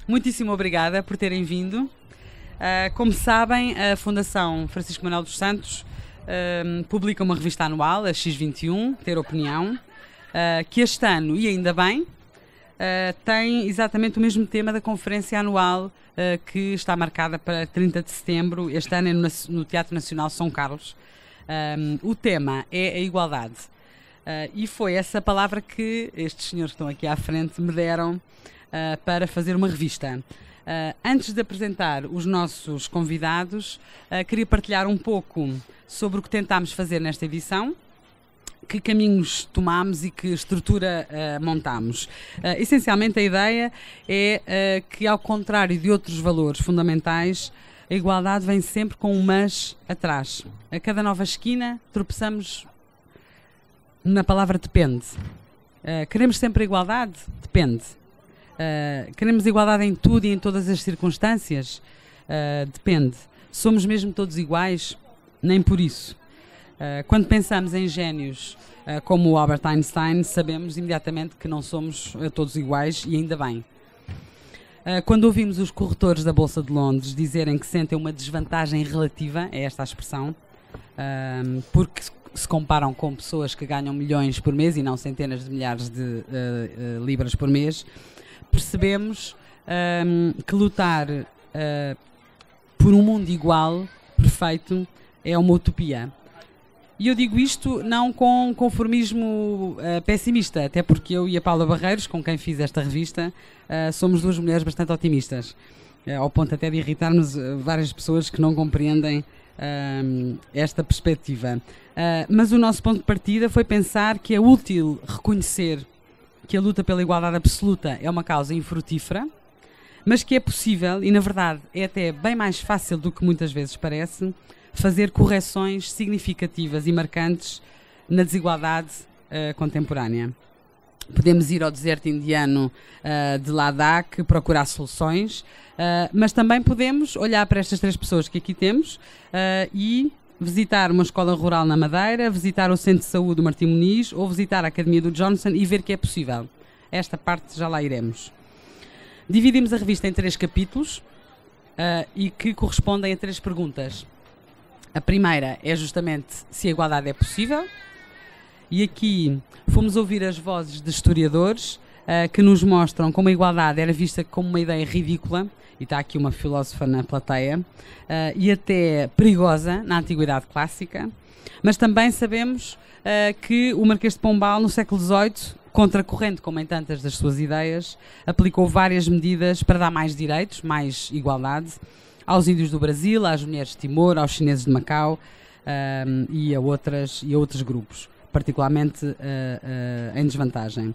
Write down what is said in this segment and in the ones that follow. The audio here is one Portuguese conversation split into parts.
Muitíssimo obrigada por terem vindo. Como sabem, a Fundação Francisco Manuel dos Santos publica uma revista anual, a X21, Ter Opinião, que este ano, e ainda bem, tem exatamente o mesmo tema da conferência anual que está marcada para 30 de setembro. Este ano é no Teatro Nacional São Carlos. O tema é a igualdade. E foi essa palavra que estes senhores que estão aqui à frente me deram para fazer uma revista. Antes de apresentar os nossos convidados, queria partilhar um pouco sobre o que tentámos fazer nesta edição, que caminhos tomámos e que estrutura montámos. Essencialmente a ideia é que, ao contrário de outros valores fundamentais, a igualdade vem sempre com um mas atrás. A cada nova esquina tropeçamos na palavra depende. Queremos sempre a igualdade? Depende. Queremos igualdade em tudo e em todas as circunstâncias? Depende. Somos mesmo todos iguais? Nem por isso. Quando pensamos em génios como o Albert Einstein, sabemos imediatamente que não somos todos iguais, e ainda bem. Quando ouvimos os corretores da Bolsa de Londres dizerem que sentem uma desvantagem relativa, é esta a expressão, porque se comparam com pessoas que ganham milhões por mês e não centenas de milhares de libras por mês, percebemos que lutar por um mundo igual, perfeito, é uma utopia. E eu digo isto não com conformismo pessimista, até porque eu e a Paula Barreiros, com quem fiz esta revista, somos duas mulheres bastante otimistas, ao ponto até de irritar-nos várias pessoas que não compreendem esta perspectiva. Mas o nosso ponto de partida foi pensar que é útil reconhecer que a luta pela igualdade absoluta é uma causa infrutífera, mas que é possível, e na verdade é até bem mais fácil do que muitas vezes parece, fazer correções significativas e marcantes na desigualdade contemporânea. Podemos ir ao deserto indiano de Ladakh procurar soluções, mas também podemos olhar para estas três pessoas que aqui temos e visitar uma escola rural na Madeira, visitar o Centro de Saúde do Martim Muniz ou visitar a Academia do Johnson e ver que é possível. Esta parte já lá iremos. Dividimos a revista em 3 capítulos e que correspondem a 3 perguntas. A primeira é justamente se a igualdade é possível, e aqui fomos ouvir as vozes de historiadores que nos mostram como a igualdade era vista como uma ideia ridícula, e está aqui uma filósofa na plateia, e até perigosa na Antiguidade Clássica, mas também sabemos que o Marquês de Pombal, no século XVIII, contracorrente como em tantas das suas ideias, aplicou várias medidas para dar mais direitos, mais igualdade, aos índios do Brasil, às mulheres de Timor, aos chineses de Macau e a outros grupos, particularmente em desvantagem.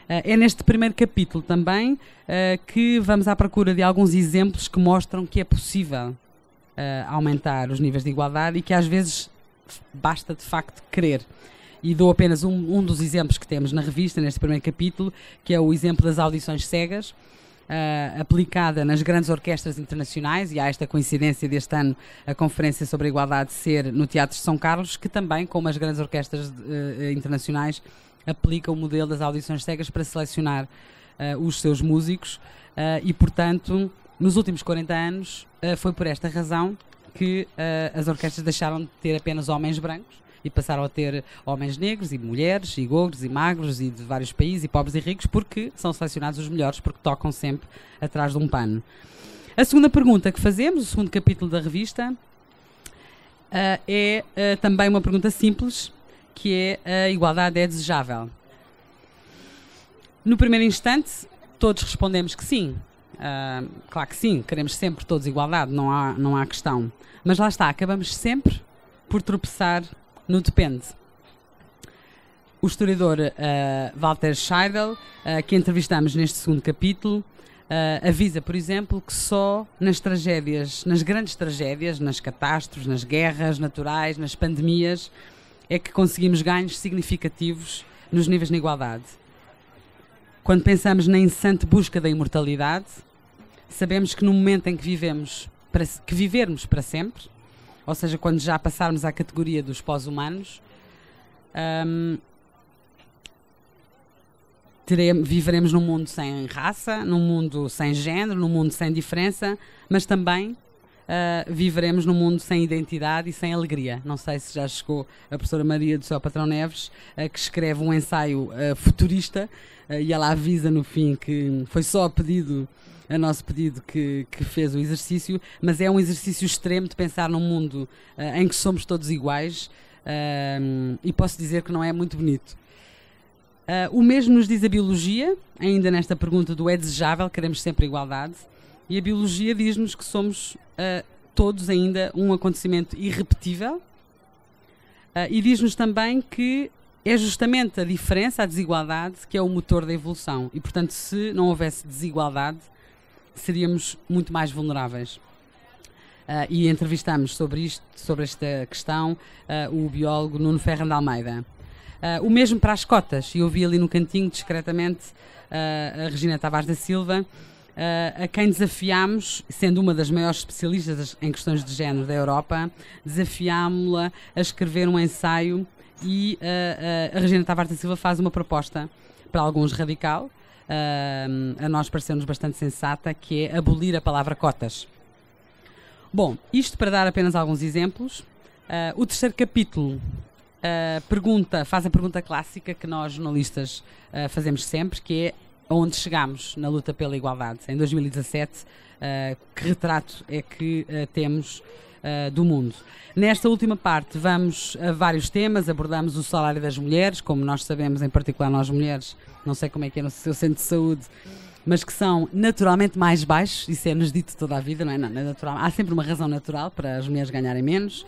É neste primeiro capítulo também que vamos à procura de alguns exemplos que mostram que é possível aumentar os níveis de igualdade e que às vezes basta de facto querer. E dou apenas um dos exemplos que temos na revista, neste primeiro capítulo, que é o exemplo das audições cegas, aplicada nas grandes orquestras internacionais, e há esta coincidência deste ano a Conferência sobre a Igualdade ser no Teatro de São Carlos, que também, como as grandes orquestras internacionais, aplica o modelo das audições cegas para selecionar os seus músicos e, portanto, nos últimos 40 anos foi por esta razão que as orquestras deixaram de ter apenas homens brancos e passaram a ter homens negros e mulheres, e gordos e magros, e de vários países, e pobres e ricos, porque são selecionados os melhores, porque tocam sempre atrás de um pano. A segunda pergunta que fazemos, o segundo capítulo da revista, é também uma pergunta simples, que é: a igualdade é desejável? No primeiro instante, todos respondemos que sim. Claro que sim, queremos sempre todos igualdade, não há questão. Mas lá está, acabamos sempre por tropeçar no depende. O historiador Walter Scheidel, que entrevistamos neste segundo capítulo, avisa, por exemplo, que só nas tragédias, nas grandes tragédias, nas catástrofes, nas guerras naturais, nas pandemias, é que conseguimos ganhos significativos nos níveis de igualdade. Quando pensamos na incessante busca da imortalidade, sabemos que no momento em que vivermos para sempre, ou seja, quando já passarmos à categoria dos pós-humanos, viveremos num mundo sem raça, num mundo sem género, num mundo sem diferença, mas também viveremos num mundo sem identidade e sem alegria. Não sei se já chegou a professora Maria do Céu Patrão Neves, que escreve um ensaio futurista, e ela avisa no fim que foi só a nosso pedido que fez o exercício, mas é um exercício extremo de pensar num mundo em que somos todos iguais, e posso dizer que não é muito bonito. O mesmo nos diz a biologia, ainda nesta pergunta do é desejável, queremos sempre igualdade, e a biologia diz-nos que somos todos ainda um acontecimento irrepetível, e diz-nos também que é justamente a diferença, a desigualdade, que é o motor da evolução, e portanto se não houvesse desigualdade seríamos muito mais vulneráveis. E entrevistamos sobre esta questão o biólogo Nuno Ferrand de Almeida. O mesmo para as cotas, e eu vi ali no cantinho discretamente a Regina Tavares da Silva, a quem desafiámos, sendo uma das maiores especialistas em questões de género da Europa, desafiámo-la a escrever um ensaio, e a Regina Tavares da Silva faz uma proposta, para alguns radical, a nós pareceu-nos bastante sensata, que é abolir a palavra cotas. Bom, isto para dar apenas alguns exemplos. O terceiro capítulo faz a pergunta clássica que nós jornalistas fazemos sempre, que é onde chegamos na luta pela igualdade. Em 2017, que retrato é que temos do mundo? Nesta última parte vamos a vários temas, abordamos o salário das mulheres, como nós sabemos, em particular nós mulheres, não sei como é que é no seu centro de saúde, mas que são naturalmente mais baixos, isso é-nos dito toda a vida, não é? Não é natural. Há sempre uma razão natural para as mulheres ganharem menos.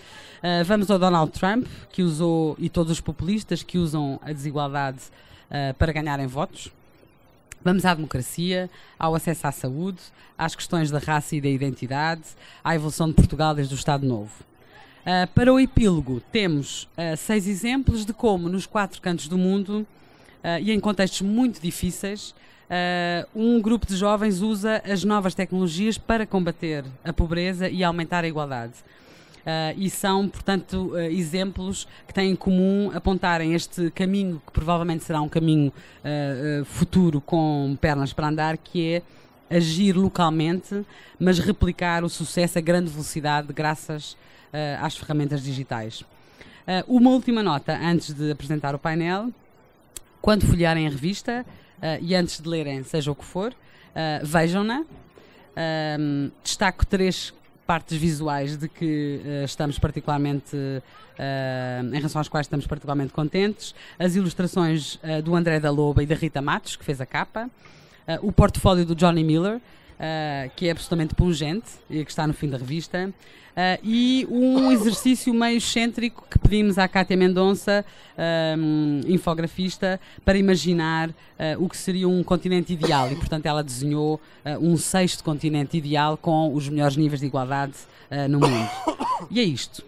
Vamos ao Donald Trump, que usou, e todos os populistas que usam a desigualdade para ganharem votos. Vamos à democracia, ao acesso à saúde, às questões da raça e da identidade, à evolução de Portugal desde o Estado Novo. Para o epílogo, temos 6 exemplos de como, nos 4 cantos do mundo, e em contextos muito difíceis, um grupo de jovens usa as novas tecnologias para combater a pobreza e aumentar a igualdade. E são, portanto, exemplos que têm em comum apontarem este caminho, que provavelmente será um caminho futuro com pernas para andar, que é agir localmente, mas replicar o sucesso a grande velocidade graças às ferramentas digitais. Uma última nota antes de apresentar o painel: quando folhearem a revista e antes de lerem seja o que for, vejam-na. Destaco 3 partes visuais de que estamos particularmente, em relação às quais estamos particularmente contentes: as ilustrações do André da Loba e da Rita Matos, que fez a capa, o portfólio do Johnny Miller, que é absolutamente pungente e que está no fim da revista, e um exercício meio excêntrico que pedimos à Cátia Mendonça, infografista, para imaginar o que seria um continente ideal, e portanto ela desenhou um 6º continente ideal com os melhores níveis de igualdade no mundo. E é isto.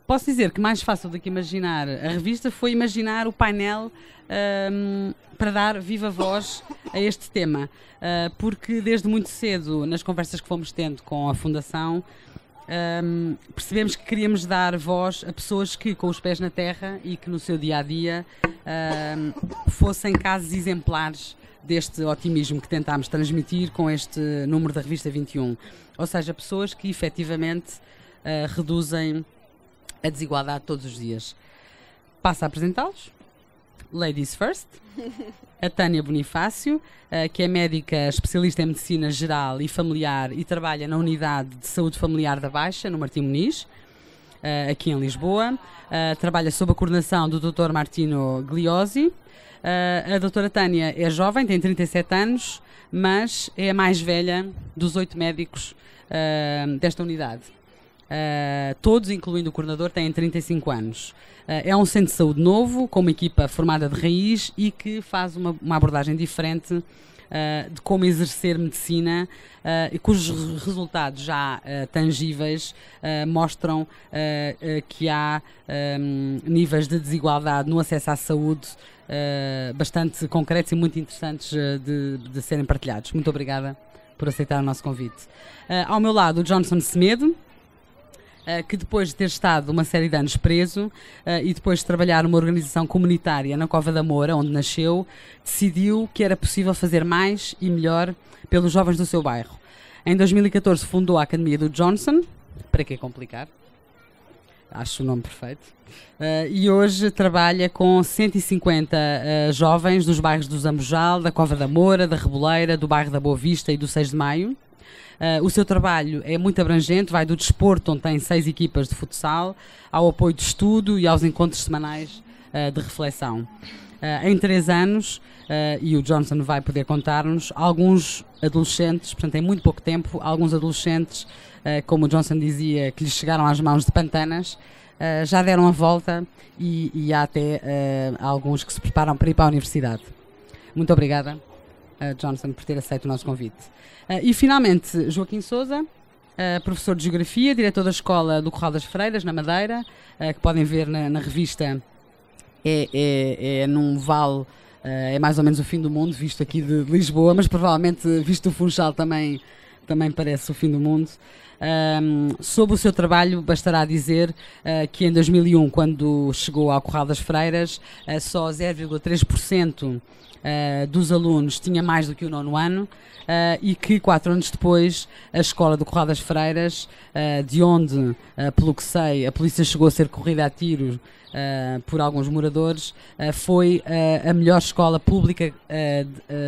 Posso dizer que mais fácil do que imaginar a revista foi imaginar o painel para dar viva voz a este tema, porque desde muito cedo, nas conversas que fomos tendo com a Fundação, percebemos que queríamos dar voz a pessoas que, com os pés na terra e que no seu dia-a-dia fossem casos exemplares deste otimismo que tentámos transmitir com este número da revista 21. Ou seja, pessoas que efetivamente reduzem a desigualdade todos os dias. Passo a apresentá-los. Ladies first. A Tânia Bonifácio, que é médica especialista em medicina geral e familiar e trabalha na Unidade de Saúde Familiar da Baixa, no Martim Muniz, aqui em Lisboa. Trabalha sob a coordenação do Dr. Martino Gliosi. A doutora Tânia é jovem, tem 37 anos, mas é a mais velha dos 8 médicos desta unidade. Todos, incluindo o coordenador, têm 35 anos. É um centro de saúde novo, com uma equipa formada de raiz e que faz uma abordagem diferente de como exercer medicina, e cujos resultados já tangíveis mostram que há níveis de desigualdade no acesso à saúde bastante concretos e muito interessantes de serem partilhados. Muito obrigada por aceitar o nosso convite. Ao meu lado, o Johnson Semedo, que depois de ter estado uma série de anos preso e depois de trabalhar numa organização comunitária na Cova da Moura, onde nasceu, decidiu que era possível fazer mais e melhor pelos jovens do seu bairro. Em 2014 fundou a Academia do Johnson, para que complicar? Acho o nome perfeito. E hoje trabalha com 150 jovens dos bairros do Zambojal, da Cova da Moura, da Reboleira, do bairro da Boa Vista e do 6 de Maio. O seu trabalho é muito abrangente, vai do desporto, onde tem 6 equipas de futsal, ao apoio de estudo e aos encontros semanais de reflexão. Em 3 anos, e o Johnson vai poder contar-nos, alguns adolescentes, portanto em muito pouco tempo, alguns adolescentes, como o Johnson dizia, que lhes chegaram às mãos de pantanas, já deram a volta e há até alguns que se preparam para ir para a universidade. Muito obrigada, Johnson, por ter aceito o nosso convite. E finalmente, Joaquim Sousa, professor de Geografia, diretor da Escola do Corral das Freiras, na Madeira, que podem ver na revista, é num vale, é mais ou menos o fim do mundo, visto aqui de Lisboa, mas provavelmente, visto o Funchal, também parece o fim do mundo. Sobre o seu trabalho, bastará dizer que em 2001, quando chegou ao Corral das Freiras, só 0,3% dos alunos tinha mais do que o 9º ano, e que 4 anos depois a escola do Corral das Freiras, de onde, pelo que sei, a polícia chegou a ser corrida a tiro por alguns moradores, foi a melhor escola pública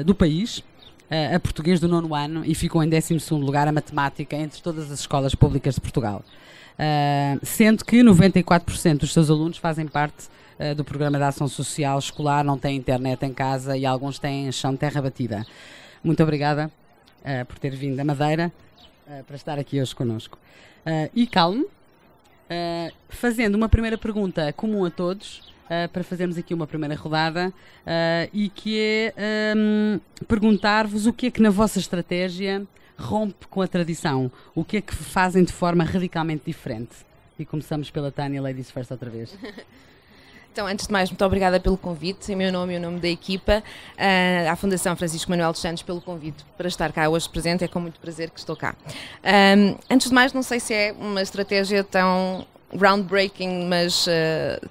do país, a português do 9º ano, e ficou em 12º lugar a matemática entre todas as escolas públicas de Portugal, sendo que 94% dos seus alunos fazem parte do programa de ação social escolar, não têm internet em casa e alguns têm chão de terra batida. Muito obrigada por ter vindo da Madeira para estar aqui hoje connosco. E calmo, fazendo uma primeira pergunta comum a todos, para fazermos aqui uma primeira rodada, e que é perguntar-vos o que é que na vossa estratégia rompe com a tradição, o que é que fazem de forma radicalmente diferente. E começamos pela Tânia, Ladies First outra vez. Então, antes de mais, muito obrigada pelo convite, em meu nome e o nome da equipa, à Fundação Francisco Manuel dos Santos pelo convite para estar cá hoje presente, é com muito prazer que estou cá. Antes de mais, não sei se é uma estratégia tão groundbreaking, mas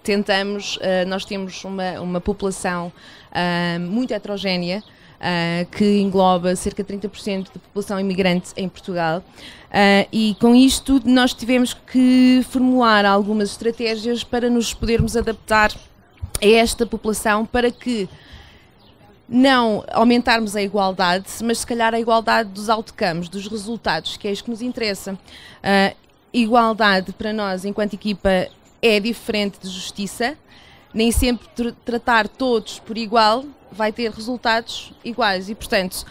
tentamos, nós temos uma população muito heterogénea, que engloba cerca de 30% da população imigrante em Portugal, e com isto nós tivemos que formular algumas estratégias para nos podermos adaptar a esta população, para que não aumentarmos a igualdade, mas se calhar a igualdade dos outcomes, dos resultados, que é isto que nos interessa. Igualdade para nós, enquanto equipa, é diferente de justiça. Nem sempre tratar todos por igual vai ter resultados iguais e, portanto,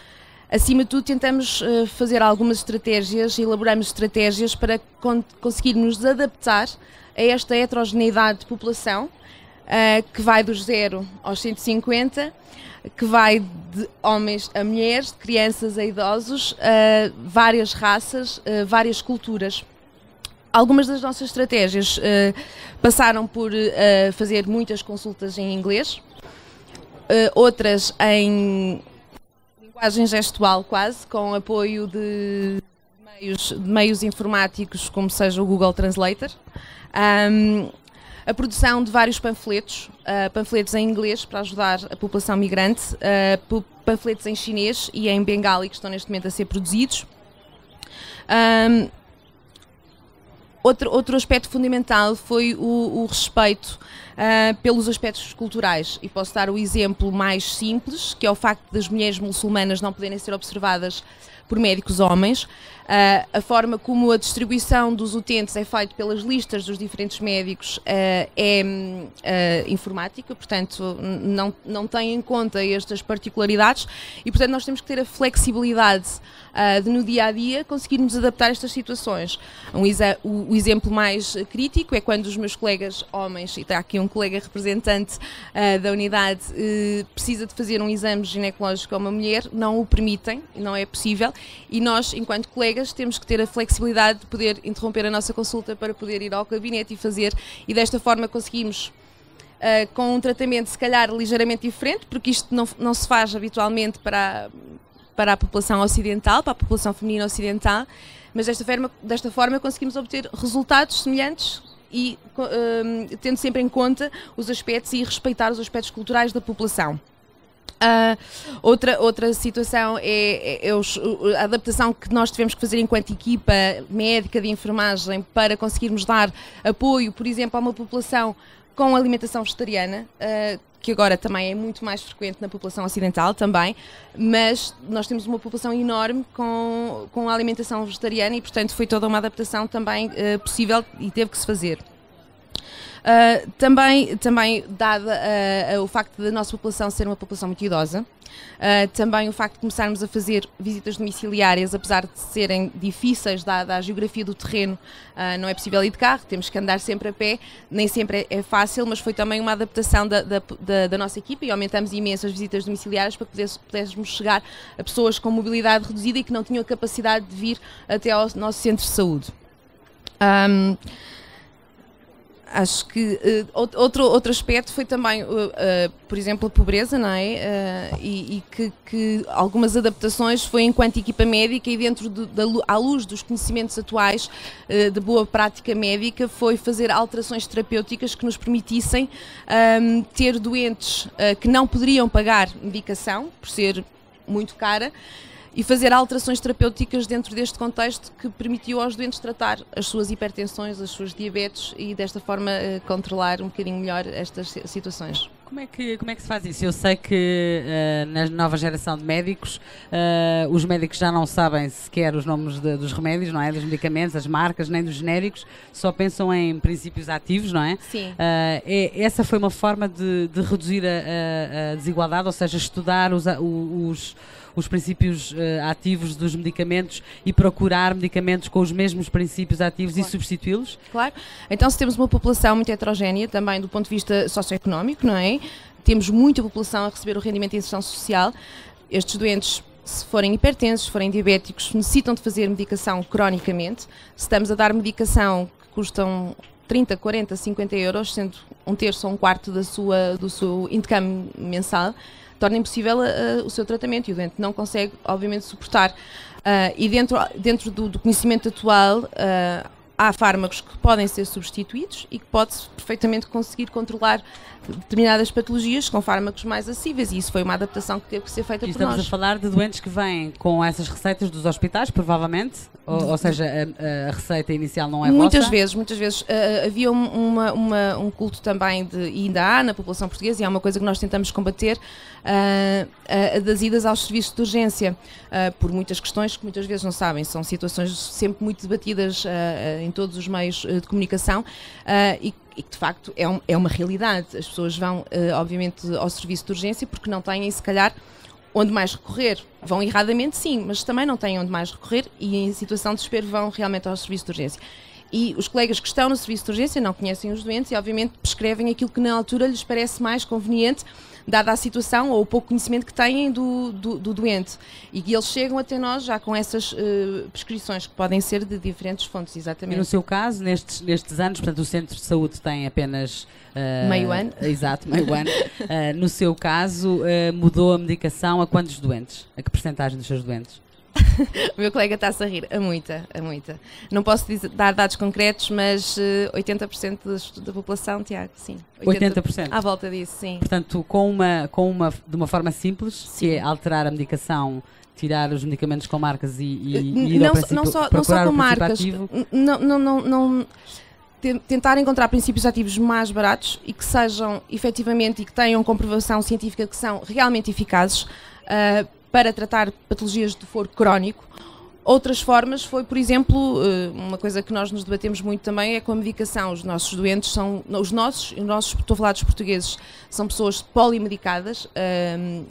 acima de tudo, tentamos fazer algumas estratégias, elaboramos estratégias para conseguir nos adaptar a esta heterogeneidade de população, que vai dos 0 aos 150, que vai de homens a mulheres, de crianças a idosos, várias raças, várias culturas. Algumas das nossas estratégias passaram por fazer muitas consultas em inglês, outras em linguagem gestual quase, com apoio de meios informáticos, como seja o Google Translator. A produção de vários panfletos, panfletos em inglês para ajudar a população migrante, panfletos em chinês e em bengali que estão neste momento a ser produzidos. Outro aspecto fundamental foi o respeito pelos aspectos culturais, e posso dar o exemplo mais simples, que é o facto das mulheres muçulmanas não poderem ser observadas por médicos homens. A forma como a distribuição dos utentes é feita pelas listas dos diferentes médicos é informática, portanto não tem em conta estas particularidades, e portanto nós temos que ter a flexibilidade de no dia a dia conseguirmos adaptar a estas situações. O exemplo mais crítico é quando os meus colegas homens, e está aqui um colega representante da unidade, precisa de fazer um exame ginecológico a uma mulher, não o permitem, não é possível, e nós, enquanto colegas, temos que ter a flexibilidade de poder interromper a nossa consulta para poder ir ao gabinete e fazer, e desta forma conseguimos, com um tratamento se calhar ligeiramente diferente, porque isto não se faz habitualmente para a população ocidental, para a população feminina ocidental, mas desta forma conseguimos obter resultados semelhantes e tendo sempre em conta os aspectos e respeitar os aspectos culturais da população. Outra situação é a adaptação que nós tivemos que fazer enquanto equipa médica de enfermagem para conseguirmos dar apoio, por exemplo, a uma população com alimentação vegetariana, que agora também é muito mais frequente na população ocidental também, mas nós temos uma população enorme com a alimentação vegetariana e, portanto, foi toda uma adaptação também possível e teve que se fazer. Também dado o facto da nossa população ser uma população muito idosa, também o facto de começarmos a fazer visitas domiciliárias, apesar de serem difíceis dada a geografia do terreno, não é possível ir de carro, temos que andar sempre a pé, nem sempre é fácil, mas foi também uma adaptação da nossa equipa e aumentamos imenso as visitas domiciliárias para que pudéssemos chegar a pessoas com mobilidade reduzida e que não tinham a capacidade de vir até ao nosso centro de saúde. Acho que outro aspecto foi também, por exemplo, a pobreza, não é? E que algumas adaptações foi enquanto equipa médica e dentro à luz dos conhecimentos atuais de boa prática médica, foi fazer alterações terapêuticas que nos permitissem ter doentes que não poderiam pagar medicação, por ser muito cara, e fazer alterações terapêuticas dentro deste contexto que permitiu aos doentes tratar as suas hipertensões, as suas diabetes e desta forma controlar um bocadinho melhor estas situações. Como é que se faz isso? Eu sei que na nova geração de médicos, os médicos já não sabem sequer os nomes dos remédios, não é? Dos medicamentos, as marcas, nem dos genéricos, só pensam em princípios ativos, não é? Sim. Essa foi uma forma de reduzir a desigualdade, ou seja, estudar os princípios ativos dos medicamentos e procurar medicamentos com os mesmos princípios ativos, claro, e substituí-los? Claro. Então, se temos uma população muito heterogénea, também do ponto de vista socioeconómico, não é? Temos muita população a receber o rendimento de inserção social. Estes doentes, se forem hipertensos, se forem diabéticos, necessitam de fazer medicação cronicamente. Se estamos a dar medicação que custam 30, 40, 50 euros, sendo um terço ou um quarto do seu income mensal, torna impossível o seu tratamento e o doente não consegue, obviamente, suportar. E dentro do conhecimento atual, há fármacos que podem ser substituídos e que pode-se perfeitamente conseguir controlar determinadas patologias com fármacos mais acessíveis, e isso foi uma adaptação que teve que ser feita por nós. Estamos a falar de doentes que vêm com essas receitas dos hospitais, provavelmente? Ou seja, a receita inicial não é muitas vossa? Muitas vezes. Havia um culto também, e ainda há na população portuguesa, e é uma coisa que nós tentamos combater, das idas aos serviços de urgência, por muitas questões que muitas vezes não sabem. São situações sempre muito debatidas em todos os meios de comunicação, e que de facto é uma realidade. As pessoas vão, obviamente, ao serviço de urgência porque não têm, se calhar, onde mais recorrer. Vão erradamente, sim, mas também não têm onde mais recorrer e, em situação de desespero, vão realmente ao serviço de urgência. E os colegas que estão no serviço de urgência não conhecem os doentes e, obviamente, prescrevem aquilo que na altura lhes parece mais conveniente, dada a situação ou o pouco conhecimento que têm do doente. E eles chegam até nós já com essas prescrições, que podem ser de diferentes fontes, exatamente. E no seu caso, nestes anos, portanto, o Centro de Saúde tem apenas... meio ano. Exato, meio ano. No seu caso, mudou a medicação a quantos doentes? A que percentagem dos seus doentes? O meu colega está-se a rir, a muita. Não posso dar dados concretos, mas 80% da população, Tiago, sim. 80%? À volta disso, sim. Portanto, de uma forma simples, sim, que é alterar a medicação, tirar os medicamentos com marcas e ir ao princípio, não só com marcas, tentar encontrar princípios ativos mais baratos e que sejam efetivamente e que tenham comprovação científica que são realmente eficazes para tratar patologias de foro crónico. Outras formas foi, por exemplo, uma coisa que nós nos debatemos muito também é com a medicação. Os nossos doentes são, estou a falar dos portugueses, são pessoas polimedicadas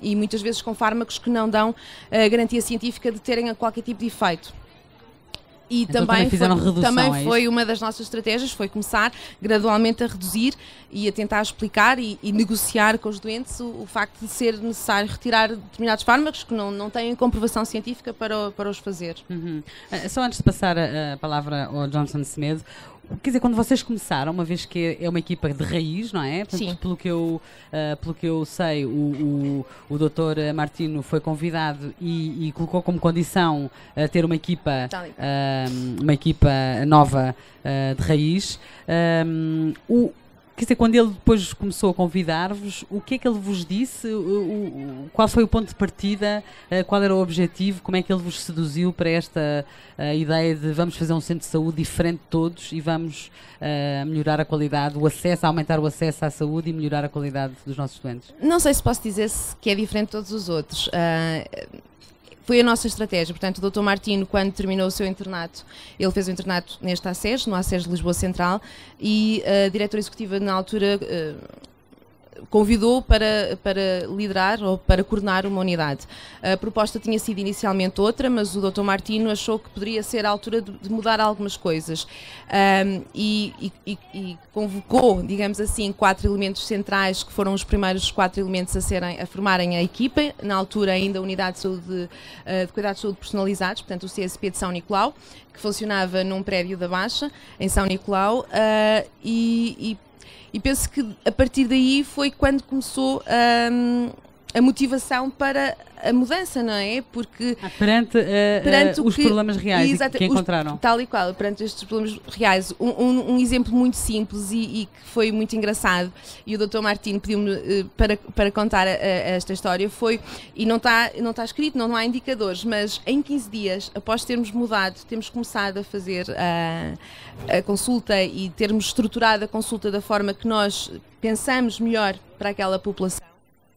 e muitas vezes com fármacos que não dão garantia científica de terem qualquer tipo de efeito. E então também foi uma das nossas estratégias, foi começar gradualmente a reduzir e a tentar explicar e negociar com os doentes o facto de ser necessário retirar determinados fármacos que não têm comprovação científica para os fazer. Uhum. Só antes de passar a palavra ao Johnson Semedo, quer dizer, quando vocês começaram, uma vez que é uma equipa de raiz, não é? Portanto, Sim. pelo que eu sei, o Dr. Martino foi convidado e colocou como condição ter uma equipa nova de raiz. Quer dizer, quando ele depois começou a convidar-vos, o que é que ele vos disse? Qual foi o ponto de partida? Qual era o objetivo? Como é que ele vos seduziu para esta ideia de vamos fazer um centro de saúde diferente de todos e vamos melhorar a qualidade, o acesso, aumentar o acesso à saúde e melhorar a qualidade dos nossos doentes? Não sei se posso dizer que é diferente de todos os outros. Foi a nossa estratégia. Portanto, o Dr. Martino, quando terminou o seu internato, ele fez o internato neste ACES, no ACES de Lisboa Central, e a diretora executiva, na altura, convidou para liderar ou para coordenar uma unidade. A proposta tinha sido inicialmente outra, mas o Dr. Martino achou que poderia ser a altura de mudar algumas coisas. E convocou, digamos assim, 4 elementos centrais, que foram os primeiros 4 elementos a formarem a equipa, na altura ainda a Unidade de Saúde, de Cuidados de Saúde Personalizados, portanto o CSP de São Nicolau, que funcionava num prédio da Baixa, em São Nicolau, e penso que a partir daí foi quando começou a motivação para a mudança, não é? Porque perante os problemas reais que encontraram. Tal e qual, perante estes problemas reais. Um exemplo muito simples e que foi muito engraçado, e o Dr. Martino pediu-me para contar esta história, foi, e não está escrito, não há indicadores, mas em 15 dias, após termos mudado, temos começado a fazer a consulta e termos estruturado a consulta da forma que nós pensamos melhor para aquela população.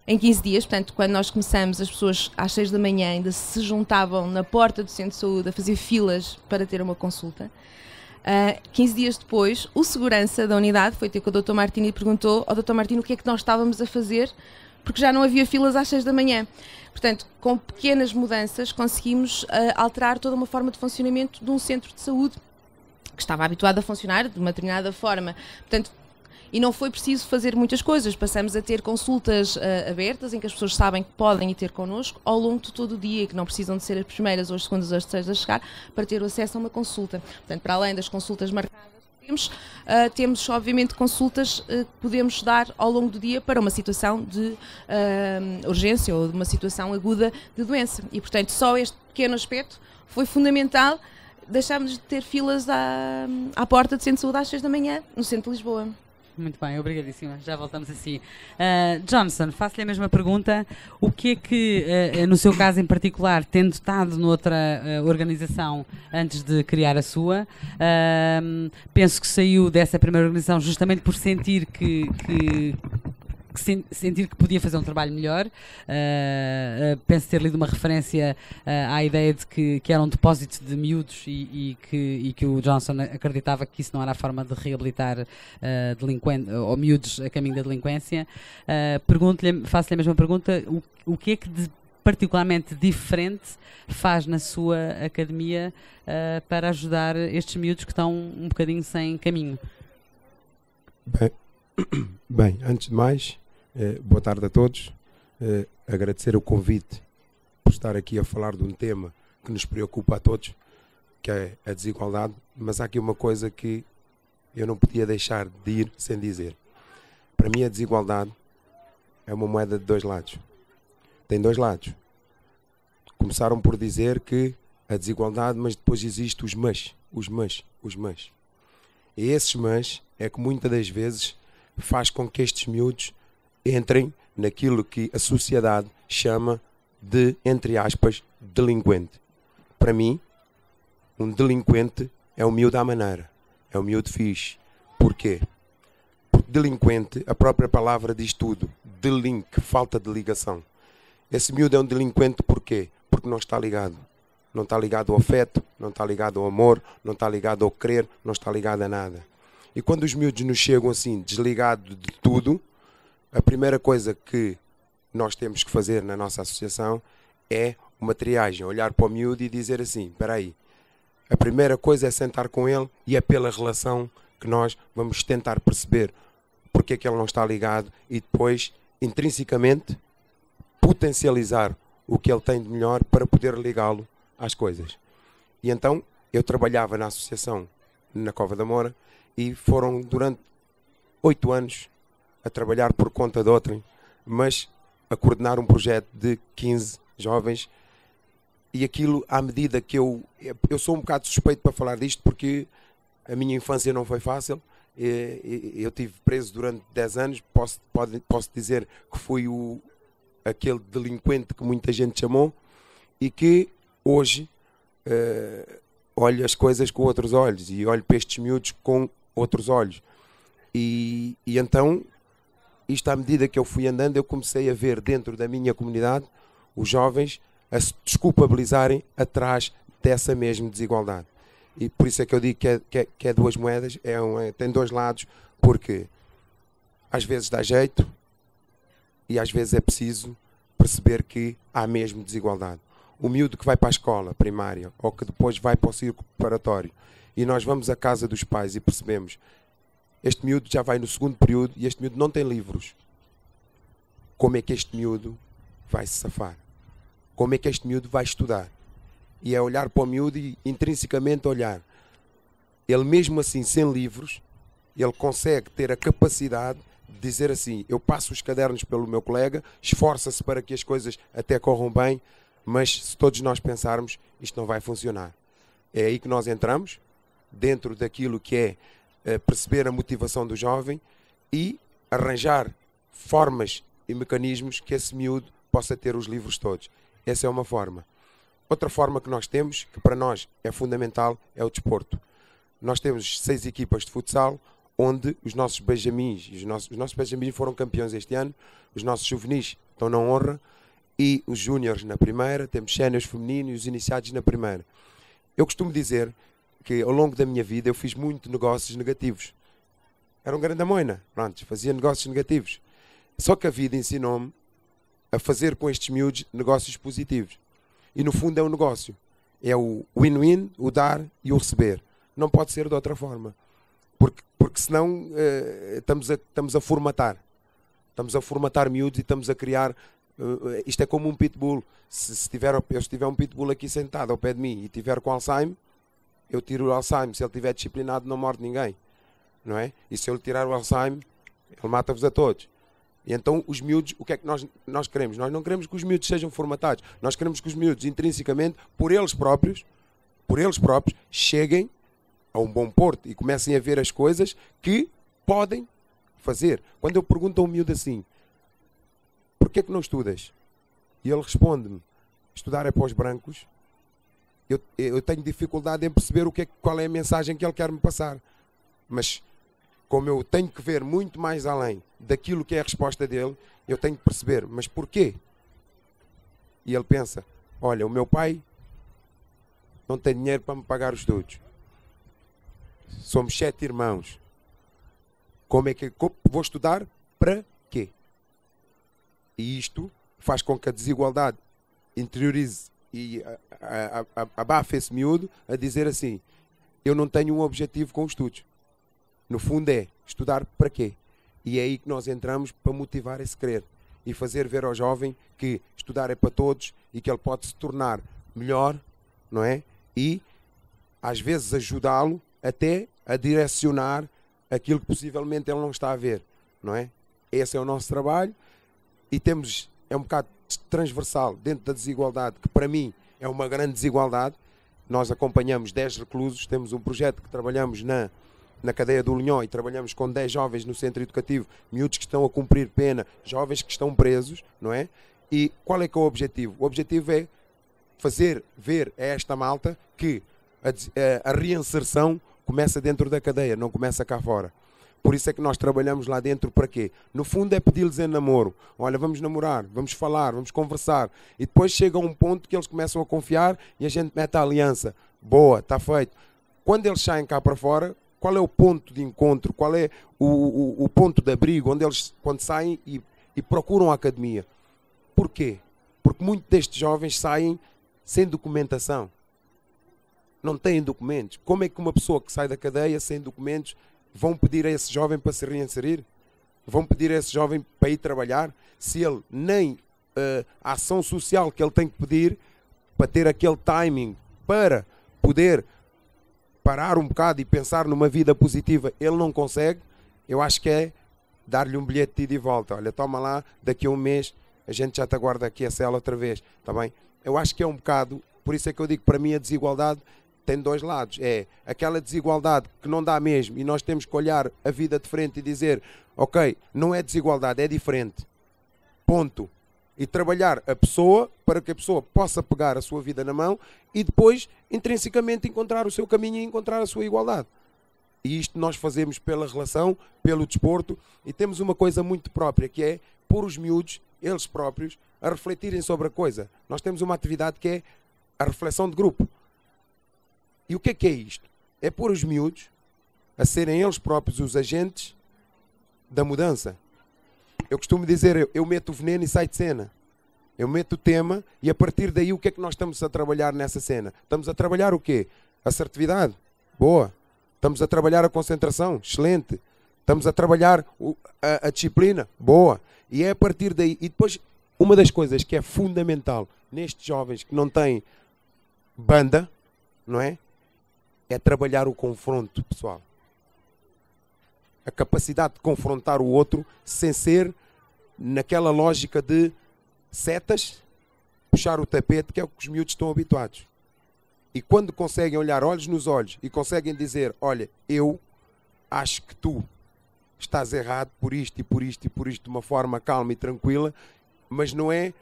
Em 15 dias, portanto, quando nós começamos, as pessoas às 6 da manhã ainda se juntavam na porta do centro de saúde a fazer filas para ter uma consulta. 15 dias depois, o segurança da unidade foi ter com o Dr. Martino e perguntou ao Dr. Martino o que é que nós estávamos a fazer, porque já não havia filas às 6 da manhã. Portanto, com pequenas mudanças conseguimos alterar toda uma forma de funcionamento de um centro de saúde que estava habituado a funcionar de uma determinada forma. Portanto, e não foi preciso fazer muitas coisas. Passamos a ter consultas abertas, em que as pessoas sabem que podem ir ter connosco ao longo de todo o dia e que não precisam de ser as primeiras ou as segundas ou as terceiras a chegar para ter o acesso a uma consulta. Portanto, para além das consultas marcadas que temos obviamente consultas que podemos dar ao longo do dia para uma situação de urgência ou de uma situação aguda de doença. E, portanto, só este pequeno aspecto foi fundamental. Deixámos de ter filas à porta do centro de saúde às 6 da manhã, no centro de Lisboa. Muito bem, obrigadíssima. Já voltamos assim. Johnson, faço-lhe a mesma pergunta. O que é que, no seu caso em particular, tendo estado noutra organização antes de criar a sua, penso que saiu dessa primeira organização justamente por sentir que podia fazer um trabalho melhor. Penso ter lido uma referência à ideia de que era um depósito de miúdos e que o Johnson acreditava que isso não era a forma de reabilitar delinquentes ou miúdos a caminho da delinquência. Faço-lhe a mesma pergunta: o que é que particularmente diferente faz na sua academia para ajudar estes miúdos que estão um bocadinho sem caminho? Bem, antes de mais, boa tarde a todos. Agradecer o convite por estar aqui a falar de um tema que nos preocupa a todos, que é a desigualdade, mas há aqui uma coisa que eu não podia deixar de ir sem dizer. Para mim a desigualdade é uma moeda de 2 lados. Tem 2 lados. Começaram por dizer que a desigualdade, mas depois existe os mas. E esses mas é que muitas das vezes faz com que estes miúdos entrem naquilo que a sociedade chama de, entre aspas, delinquente. Para mim, um delinquente é um miúdo à maneira, é um miúdo fixe. Porquê? Porque delinquente, a própria palavra diz tudo. Delinque, falta de ligação. Esse miúdo é um delinquente porquê? Porque não está ligado. Não está ligado ao afeto, não está ligado ao amor, não está ligado ao querer, não está ligado a nada. E quando os miúdos nos chegam assim, desligados de tudo, a primeira coisa que nós temos que fazer na nossa associação é uma triagem, olhar para o miúdo e dizer assim, espera aí, a primeira coisa é sentar com ele e é pela relação que nós vamos tentar perceber porque é que ele não está ligado e depois, intrinsecamente, potencializar o que ele tem de melhor para poder ligá-lo às coisas. E então, eu trabalhava na associação na Cova da Moura, e foram durante 8 anos a trabalhar por conta de outrem, mas a coordenar um projeto de 15 jovens. E aquilo, à medida que eu sou um bocado suspeito para falar disto, porque a minha infância não foi fácil. Eu tive preso durante 10 anos, posso dizer que fui aquele delinquente que muita gente chamou, e que hoje olho as coisas com outros olhos, e olho para estes miúdos com outros olhos. E então, isto à medida que eu fui andando, eu comecei a ver dentro da minha comunidade os jovens a se desculpabilizarem atrás dessa mesma desigualdade. E por isso é que eu digo que é duas moedas, tem dois lados, porque às vezes dá jeito e às vezes é preciso perceber que há mesmo desigualdade. O miúdo que vai para a escola primária ou que depois vai para o círculo preparatório, e nós vamos à casa dos pais e percebemos, este miúdo já vai no segundo período e este miúdo não tem livros. Como é que este miúdo vai se safar? Como é que este miúdo vai estudar? E é olhar para o miúdo e intrinsecamente olhar. Ele mesmo assim, sem livros, ele consegue ter a capacidade de dizer assim, eu passo os cadernos pelo meu colega, esforça-se para que as coisas até corram bem, mas se todos nós pensarmos, isto não vai funcionar. É aí que nós entramos, dentro daquilo que é perceber a motivação do jovem e arranjar formas e mecanismos que esse miúdo possa ter os livros todos. Essa é uma forma. Outra forma que nós temos, que para nós é fundamental, é o desporto. Nós temos 6 equipas de futsal, onde os nossos benjamins, os nossos benjamins foram campeões este ano, os nossos juvenis estão na honra, e os júniores na primeira, temos séniores femininos e os iniciados na primeira. Eu costumo dizer que ao longo da minha vida eu fiz muito negócios negativos. Era um grande moina, pronto, fazia negócios negativos. Só que a vida ensinou-me a fazer com estes miúdos negócios positivos. E no fundo é um negócio. É o win-win, o dar e o receber. Não pode ser de outra forma. Porque senão estamos a formatar. Estamos a formatar miúdos e estamos a criar... isto é como um pitbull. Se tiver um pitbull aqui sentado ao pé de mim e tiver com Alzheimer, eu tiro o Alzheimer. Se ele estiver disciplinado, não morde ninguém. Não é? E se eu lhe tirar o Alzheimer, ele mata-vos a todos. E então os miúdos, o que é que nós queremos? Nós não queremos que os miúdos sejam formatados. Nós queremos que os miúdos, intrinsecamente, por eles próprios, cheguem a um bom porto e comecem a ver as coisas que podem fazer. Quando eu pergunto a um miúdo assim, porquê que não estudas? E ele responde-me, estudar é para os brancos. Eu tenho dificuldade em perceber qual é a mensagem que ele quer me passar. Mas como eu tenho que ver muito mais além daquilo que é a resposta dele, eu tenho que perceber, mas porquê? E ele pensa, olha, o meu pai não tem dinheiro para me pagar os estudos. Somos 7 irmãos. Como é que vou estudar? Para quê? E isto faz com que a desigualdade interiorize e abafe esse miúdo a dizer assim, eu não tenho um objetivo com os estudos. No fundo é estudar para quê? E é aí que nós entramos para motivar esse querer e fazer ver ao jovem que estudar é para todos e que ele pode se tornar melhor, não é? E às vezes ajudá-lo até a direcionar aquilo que possivelmente ele não está a ver, não é? Esse é o nosso trabalho e é um bocado transversal dentro da desigualdade, que para mim é uma grande desigualdade. Nós acompanhamos 10 reclusos, temos um projeto que trabalhamos na cadeia do Linhó e trabalhamos com 10 jovens no centro educativo, miúdos que estão a cumprir pena, jovens que estão presos, não é? E qual é que é o objetivo? O objetivo é fazer ver a esta malta que a reinserção começa dentro da cadeia, não começa cá fora. Por isso é que nós trabalhamos lá dentro para quê? No fundo é pedir-lhes em namoro. Olha, vamos namorar, vamos falar, vamos conversar. E depois chega um ponto que eles começam a confiar e a gente mete a aliança. Boa, está feito. Quando eles saem cá para fora, qual é o ponto de encontro? Qual é o ponto de abrigo onde eles, quando saem e procuram a academia? Porquê? Porque muitos destes jovens saem sem documentação. Não têm documentos. Como é que uma pessoa que sai da cadeia sem documentos vão pedir a esse jovem para se reinserir? Vão pedir a esse jovem para ir trabalhar? Se ele nem a ação social que ele tem que pedir para ter aquele timing para poder parar um bocado e pensar numa vida positiva, ele não consegue, eu acho que é dar-lhe um bilhete de ida e volta. Olha, toma lá, daqui a um mês a gente já te aguarda aqui a cela outra vez, está bem? Eu acho que é um bocado, por isso é que eu digo, para mim a desigualdade tem dois lados. É aquela desigualdade que não dá mesmo e nós temos que olhar a vida de frente e dizer, ok, não é desigualdade, é diferente. Ponto. E trabalhar a pessoa para que a pessoa possa pegar a sua vida na mão e depois, intrinsecamente, encontrar o seu caminho e encontrar a sua igualdade. E isto nós fazemos pela relação, pelo desporto, e temos uma coisa muito própria, que é pôr os miúdos, eles próprios, a refletirem sobre a coisa. Nós temos uma atividade que é a reflexão de grupo. E o que é isto? É pôr os miúdos a serem eles próprios os agentes da mudança. Eu costumo dizer, eu meto o veneno e saio de cena. Eu meto o tema e a partir daí o que é que nós estamos a trabalhar nessa cena? Estamos a trabalhar o quê? Assertividade? Boa. Estamos a trabalhar a concentração? Excelente. Estamos a trabalhar a disciplina? Boa. E é a partir daí. E depois, uma das coisas que é fundamental nestes jovens que não têm banda, não é? É trabalhar o confronto, pessoal. A capacidade de confrontar o outro sem ser naquela lógica de setas, puxar o tapete, que é o que os miúdos estão habituados. E quando conseguem olhar olhos nos olhos e conseguem dizer, olha, eu acho que tu estás errado por isto e por isto e por isto, de uma forma calma e tranquila, mas não é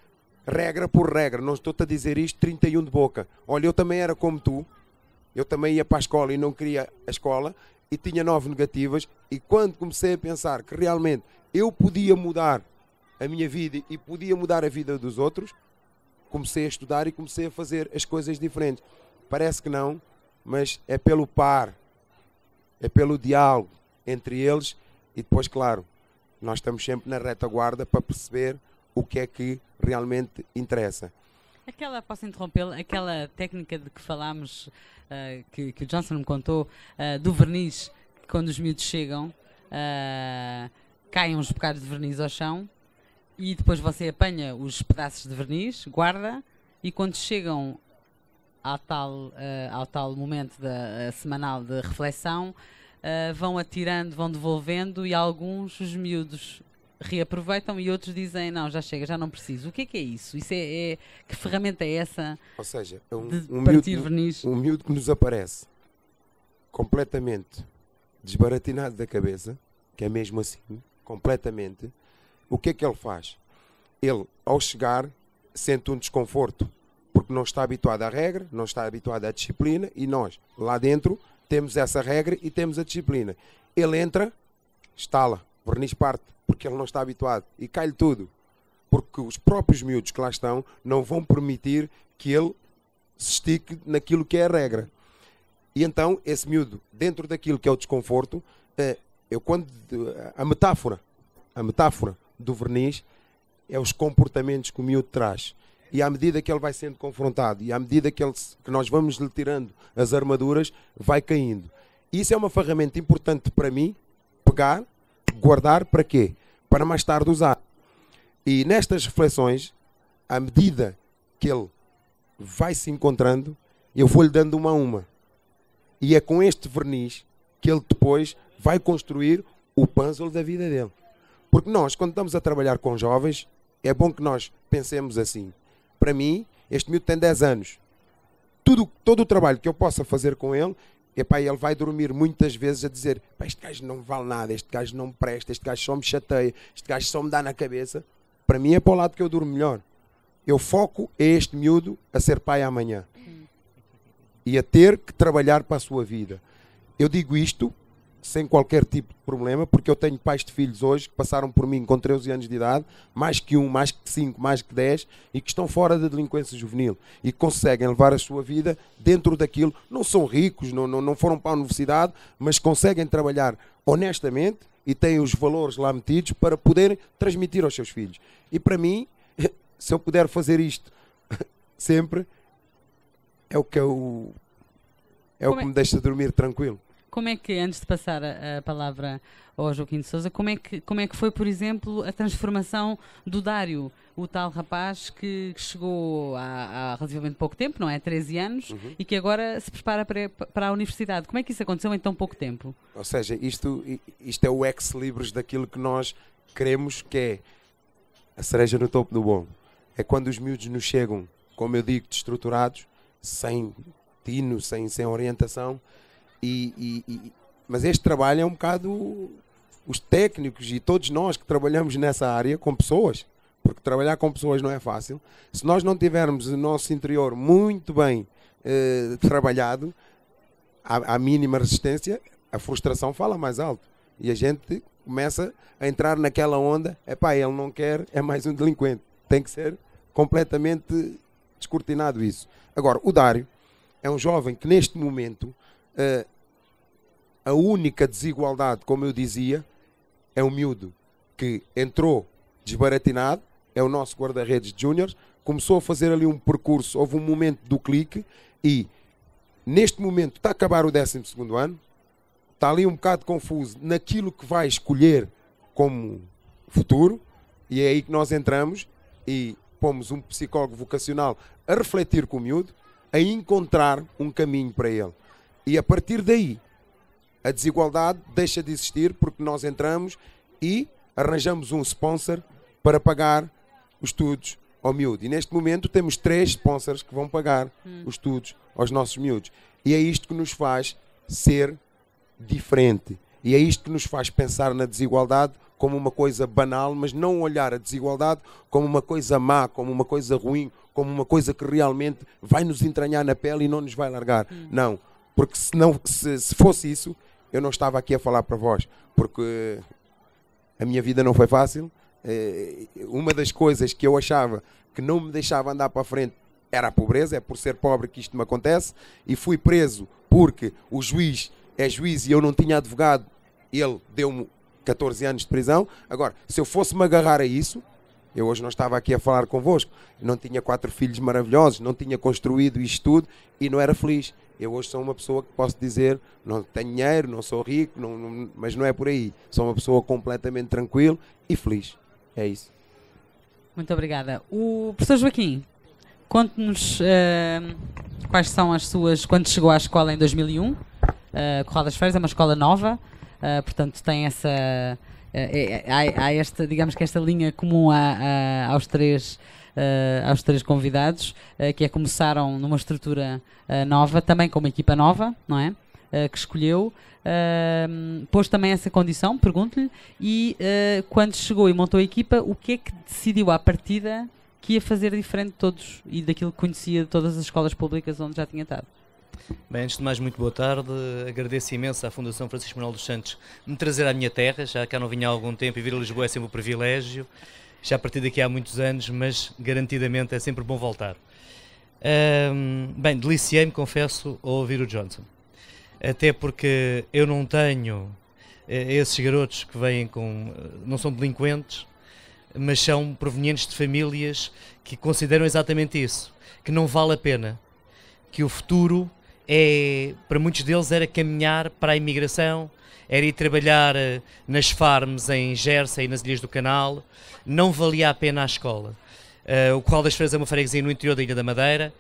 regra por regra. Não estou-te a dizer isto 31 de boca. Olha, eu também era como tu, eu também ia para a escola e não queria a escola, e tinha 9 negativas, e quando comecei a pensar que realmente eu podia mudar a minha vida e podia mudar a vida dos outros, comecei a estudar e comecei a fazer as coisas diferentes. Parece que não, mas é pelo par, é pelo diálogo entre eles, e depois, claro, nós estamos sempre na retaguarda para perceber o que é que realmente interessa. Posso interrompê-lo, aquela técnica de que falámos, que o Johnson me contou, do verniz, que quando os miúdos chegam, caem uns bocados de verniz ao chão e depois você apanha os pedaços de verniz, guarda, e quando chegam ao tal momento semanal de reflexão, vão atirando, vão devolvendo, e alguns, os miúdos, reaproveitam e outros dizem, não, já chega, já não preciso. O que é isso? Que ferramenta é essa? Ou seja, um miúdo que nos aparece completamente desbaratinado da cabeça, que é mesmo assim, completamente, o que é que ele faz? Ele, ao chegar, sente um desconforto, porque não está habituado à regra, não está habituado à disciplina, e nós, lá dentro, temos essa regra e temos a disciplina. Ele entra, estala, o verniz parte, porque ele não está habituado, e cai-lhe tudo, porque os próprios miúdos que lá estão não vão permitir que ele se estique naquilo que é a regra. E então, esse miúdo, dentro daquilo que é o desconforto, a metáfora do verniz é os comportamentos que o miúdo traz. E à medida que ele vai sendo confrontado, e à medida que nós vamos lhe tirando as armaduras, vai caindo. E isso é uma ferramenta importante para mim, pegar, guardar, para quê? Para mais tarde usar. E nestas reflexões, à medida que ele vai se encontrando, eu vou-lhe dando uma a uma. E é com este verniz que ele depois vai construir o puzzle da vida dele. Porque nós, quando estamos a trabalhar com jovens, é bom que nós pensemos assim. Para mim, este miúdo tem 10 anos. Todo o trabalho que eu possa fazer com ele, ele vai dormir muitas vezes a dizer, este gajo não vale nada, este gajo não presta, este gajo só me chateia, este gajo só me dá na cabeça. Para mim é para o lado que eu durmo melhor. Eu foco a este miúdo a ser pai amanhã. E a ter que trabalhar para a sua vida. Eu digo isto sem qualquer tipo de problema, porque eu tenho pais de filhos hoje que passaram por mim com 13 anos de idade, mais que 1, mais que 5, mais que 10, e que estão fora da delinquência juvenil e conseguem levar a sua vida dentro daquilo. Não são ricos, não foram para a universidade, mas conseguem trabalhar honestamente e têm os valores lá metidos para poderem transmitir aos seus filhos. E para mim, se eu puder fazer isto sempre, é o que me deixa dormir tranquilo. como é que, antes de passar a palavra ao Joaquim de Sousa, como é que foi, por exemplo, a transformação do Dário, o tal rapaz que chegou há relativamente pouco tempo, não é? 13 anos, e que agora se prepara para a universidade. Como é que isso aconteceu em tão pouco tempo? Ou seja, isto é o ex-libris daquilo que nós queremos, que é a cereja no topo do bolo. É quando os miúdos nos chegam, como eu digo, destruturados, sem tino, sem orientação, mas este trabalho é um bocado os técnicos e todos nós que trabalhamos nessa área com pessoas, porque trabalhar com pessoas não é fácil. Se nós não tivermos o nosso interior muito bem trabalhado, à mínima resistência, a frustração fala mais alto e a gente começa a entrar naquela onda, ele não quer, é mais um delinquente. Tem que ser completamente descortinado isso. Agora, o Dário é um jovem que neste momento a única desigualdade, como eu dizia, é o miúdo que entrou desbaratinado, é o nosso guarda-redes de júniores, começou a fazer ali um percurso, houve um momento do clique e neste momento está a acabar o 12º ano, está ali um bocado confuso naquilo que vai escolher como futuro, e é aí que nós entramos e pomos um psicólogo vocacional a refletir com o miúdo, a encontrar um caminho para ele. E a partir daí, a desigualdade deixa de existir, porque nós entramos e arranjamos um sponsor para pagar os estudos ao miúdo. E neste momento temos 3 sponsors que vão pagar os estudos aos nossos miúdos. E é isto que nos faz ser diferente. E é isto que nos faz pensar na desigualdade como uma coisa banal, mas não olhar a desigualdade como uma coisa má, como uma coisa ruim, como uma coisa que realmente vai nos entranhar na pele e não nos vai largar. Não, porque se fosse isso, eu não estava aqui a falar para vós, porque a minha vida não foi fácil. Uma das coisas que eu achava que não me deixava andar para a frente era a pobreza, é por ser pobre que isto me acontece, e fui preso porque o juiz é juiz e eu não tinha advogado, ele deu-me 14 anos de prisão. Agora, se eu fosse-me agarrar a isso, eu hoje não estava aqui a falar convosco, não tinha 4 filhos maravilhosos, não tinha construído isto tudo e não era feliz. Eu hoje sou uma pessoa que posso dizer, não tenho dinheiro, não sou rico, mas não é por aí. Sou uma pessoa completamente tranquila e feliz. É isso. Muito obrigada. O professor Joaquim, conte-nos quais são as suas... Quando chegou à escola em 2001, Corral das Freiras é uma escola nova, portanto tem essa... há esta, digamos que esta linha comum aos três convidados, que começaram numa estrutura nova, também com uma equipa nova, não é? Que escolheu, pôs também essa condição, pergunto-lhe, e quando chegou e montou a equipa, o que é que decidiu à partida que ia fazer diferente de todos e daquilo que conhecia de todas as escolas públicas onde já tinha estado? Bem, antes de mais, muito boa tarde. Agradeço imenso à Fundação Francisco Manuel dos Santos me trazer à minha terra, já cá não vinha há algum tempo, e vir a Lisboa é sempre um privilégio. Já a partir daqui há muitos anos, mas garantidamente é sempre bom voltar. Bem, deliciei-me, confesso, ao ouvir o Johnson. Até porque eu não tenho esses garotos que vêm não são delinquentes, mas são provenientes de famílias que consideram exatamente isso, que não vale a pena, que o futuro para muitos deles era caminhar para a imigração, era ir trabalhar nas farms em Jersey e nas Ilhas do Canal, não valia a pena a escola. O Corral das Freiras é uma freguesia no interior da Ilha da Madeira.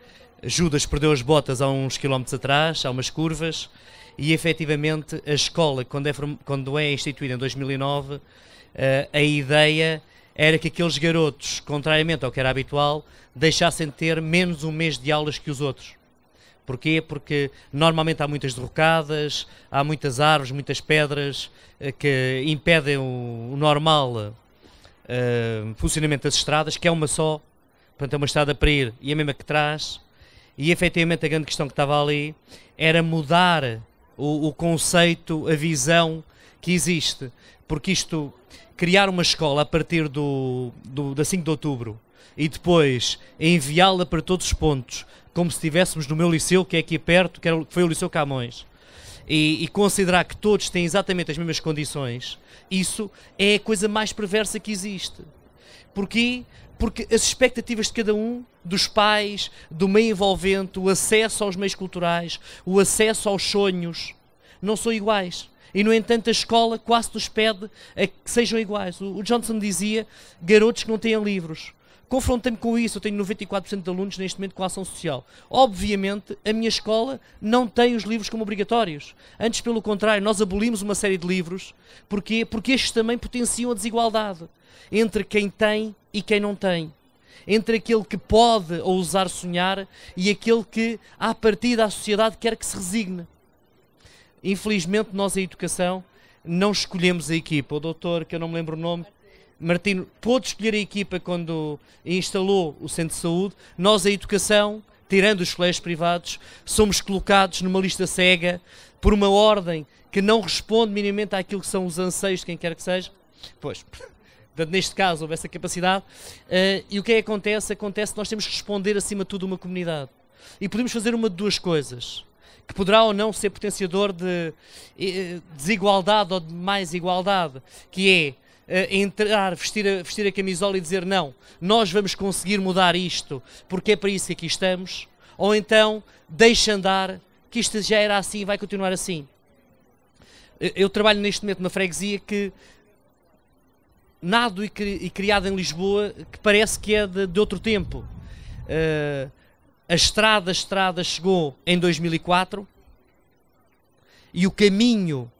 Judas perdeu as botas há uns quilómetros atrás, há umas curvas, e efetivamente a escola, quando é instituída em 2009, a ideia era que aqueles garotos, contrariamente ao que era habitual, deixassem de ter menos um mês de aulas que os outros. Porquê? Porque normalmente há muitas derrocadas, há muitas árvores, muitas pedras que impedem o normal funcionamento das estradas, que é uma só, portanto é uma estrada para ir e a mesma que traz, e efetivamente a grande questão que estava ali era mudar o conceito, a visão que existe, porque isto, criar uma escola a partir da 5 de outubro e depois enviá-la para todos os pontos, como se estivéssemos no meu liceu, que é aqui perto, que foi o Liceu Camões, e considerar que todos têm exatamente as mesmas condições, isso é a coisa mais perversa que existe. Porquê? Porque as expectativas de cada um, dos pais, do meio envolvente, o acesso aos meios culturais, o acesso aos sonhos, não são iguais. E, no entanto, a escola quase nos pede a que sejam iguais. O Johnson dizia, garotos que não têm livros. Confrontei-me com isso, eu tenho 94% de alunos neste momento com ação social. Obviamente, a minha escola não tem os livros como obrigatórios. Antes, pelo contrário, nós abolimos uma série de livros. Porquê? Porque estes também potenciam a desigualdade entre quem tem e quem não tem. Entre aquele que pode ousar sonhar e aquele que, à partida, a sociedade quer que se resigne. Infelizmente, nós, a educação, não escolhemos a equipa. O doutor, que eu não me lembro o nome, Martino, pôde escolher a equipa quando instalou o centro de saúde. Nós, a educação, tirando os colégios privados, somos colocados numa lista cega por uma ordem que não responde minimamente àquilo que são os anseios de quem quer que seja. Pois, portanto, neste caso, houve essa capacidade. E o que é que acontece? Acontece que nós temos que responder, acima de tudo, a uma comunidade. E podemos fazer uma de duas coisas, que poderá ou não ser potenciador de desigualdade ou de mais igualdade, que é entrar, vestir a camisola e dizer não, nós vamos conseguir mudar isto porque é para isso que aqui estamos, ou então deixa andar, que isto já era assim e vai continuar assim. Eu trabalho neste momento numa freguesia que nado e criado em Lisboa, que parece que é de outro tempo. A estrada chegou em 2004 e o caminho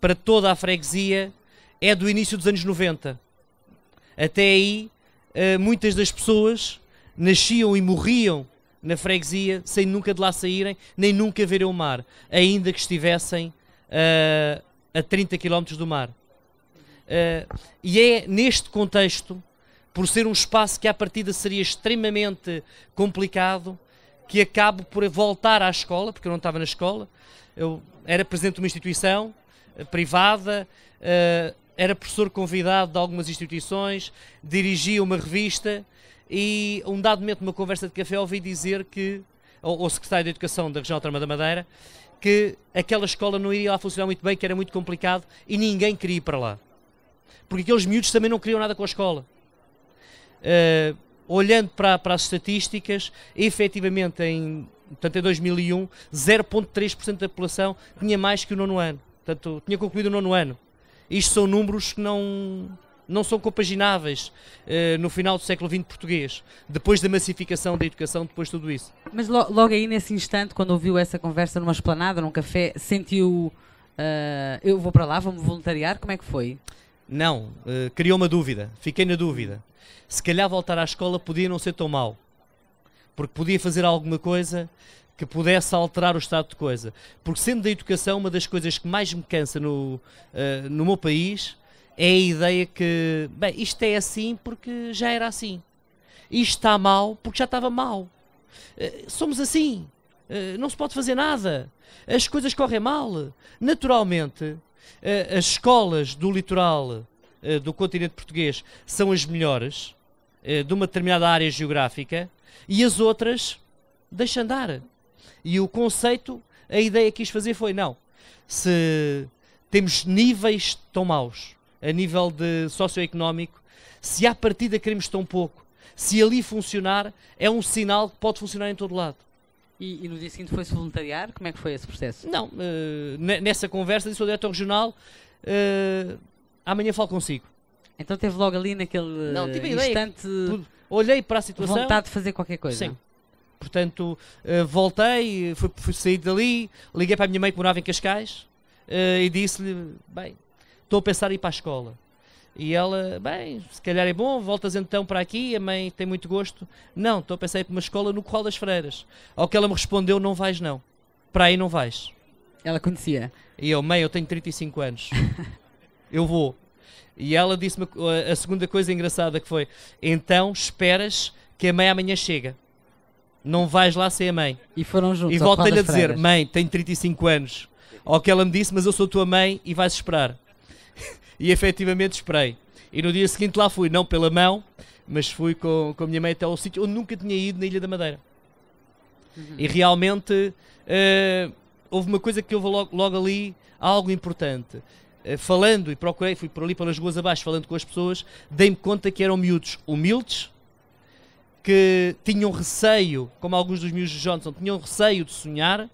para toda a freguesia é do início dos anos 90. Até aí, muitas das pessoas nasciam e morriam na freguesia sem nunca de lá saírem, nem nunca verem o mar, ainda que estivessem a 30 km do mar. E é neste contexto, por ser um espaço que à partida seria extremamente complicado, que acabo por voltar à escola, porque eu não estava na escola. Eu era presidente de uma instituição privada, era professor convidado de algumas instituições, dirigia uma revista e, um dado momento, numa conversa de café, ouvi dizer que, o secretário de Educação da Região Autónoma da Madeira, que aquela escola não iria lá funcionar muito bem, que era muito complicado e ninguém queria ir para lá. Porque aqueles miúdos também não queriam nada com a escola. Olhando para as estatísticas, efetivamente, em 2001, 0,3% da população tinha mais que o 9º ano. Portanto, tinha concluído o 9º ano. Isto são números que não são compagináveis no final do século XX português, depois da massificação da educação, depois de tudo isso. Mas logo aí, nesse instante, quando ouviu essa conversa numa esplanada, num café, sentiu, eu vou para lá, vou-me voluntariar, como é que foi? Não, criou uma dúvida, fiquei na dúvida. Se calhar voltar à escola podia não ser tão mau, porque podia fazer alguma coisa que pudesse alterar o estado de coisa. Porque, sendo da educação, uma das coisas que mais me cansa no meu país é a ideia que, bem, isto é assim porque já era assim. Isto está mal porque já estava mal. Somos assim. Não se pode fazer nada. As coisas correm mal. Naturalmente, as escolas do litoral do continente português são as melhores de uma determinada área geográfica e as outras deixam andar. E o conceito, a ideia que quis fazer foi, não, se temos níveis tão maus, a nível de socioeconómico, se à partida queremos tão pouco, se ali funcionar, é um sinal que pode funcionar em todo lado. E no dia seguinte foi-se voluntariar? Como é que foi esse processo? Não, nessa conversa disse ao diretor regional, amanhã falo consigo. Então teve logo ali naquele instante olhei para a situação, vontade de fazer qualquer coisa. Sim. Portanto, voltei, fui sair dali, liguei para a minha mãe que morava em Cascais e disse-lhe, bem, estou a pensar em ir para a escola. E ela, bem, se calhar é bom, voltas então para aqui, a mãe tem muito gosto. Não, estou a pensar em ir para uma escola no Corral das Freiras. Ao que ela me respondeu, não vais não, para aí não vais. Ela conhecia? E eu, mãe, eu tenho 35 anos, eu vou. E ela disse-me a segunda coisa engraçada que foi, então esperas que a mãe amanhã chega. Não vais lá sem a mãe. E foram juntos. E voltei-lhe a dizer, mãe, tenho 35 anos. Ao que ela me disse, mas eu sou tua mãe e vais esperar. E efetivamente esperei. E no dia seguinte lá fui, não pela mão, mas fui com a minha mãe até ao sítio onde nunca tinha ido, na Ilha da Madeira. E realmente houve uma coisa que houve logo ali, algo importante. Falando e procurei, fui por ali pelas ruas abaixo, falando com as pessoas, dei-me conta que eram miúdos humildes, que tinham receio, como alguns dos miúdos de Johnson, tinham receio de sonhar,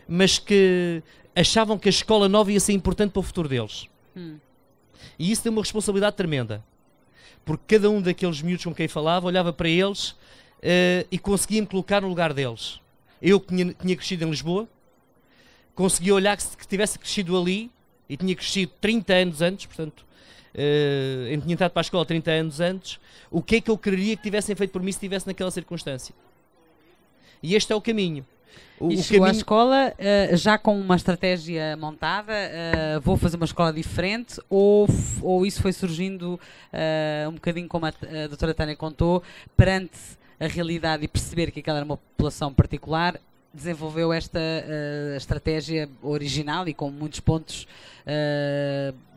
mas que achavam que a escola nova ia ser importante para o futuro deles. E isso tem uma responsabilidade tremenda. Porque cada um daqueles miúdos com quem falava olhava para eles e conseguia me colocar no lugar deles. Eu que tinha crescido em Lisboa, conseguia olhar que tivesse crescido ali e tinha crescido 30 anos antes, portanto, eu tinha entrado para a escola 30 anos antes, o que é que eu quereria que tivessem feito por mim se estivesse naquela circunstância? E este é o caminho. E chegou à escola já com uma estratégia montada, vou fazer uma escola diferente, ou isso foi surgindo um bocadinho como a doutora Tânia contou, perante a realidade e perceber que aquela era uma população particular, desenvolveu esta estratégia original e com muitos pontos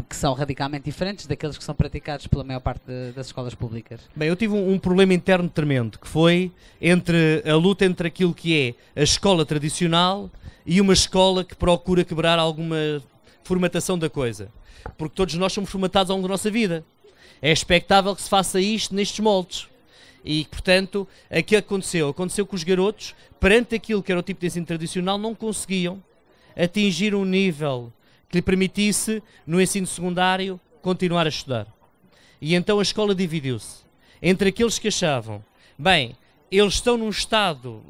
que são radicalmente diferentes daqueles que são praticados pela maior parte das escolas públicas. Bem, eu tive um problema interno tremendo, que foi a luta entre aquilo que é a escola tradicional e uma escola que procura quebrar alguma formatação da coisa. Porque todos nós somos formatados ao longo da nossa vida. É expectável que se faça isto nestes moldes. E, portanto, o que aconteceu? Aconteceu que os garotos, perante aquilo que era o tipo de ensino tradicional, não conseguiam atingir um nível que lhe permitisse, no ensino secundário, continuar a estudar. E então a escola dividiu-se entre aqueles que achavam, bem, eles estão num estado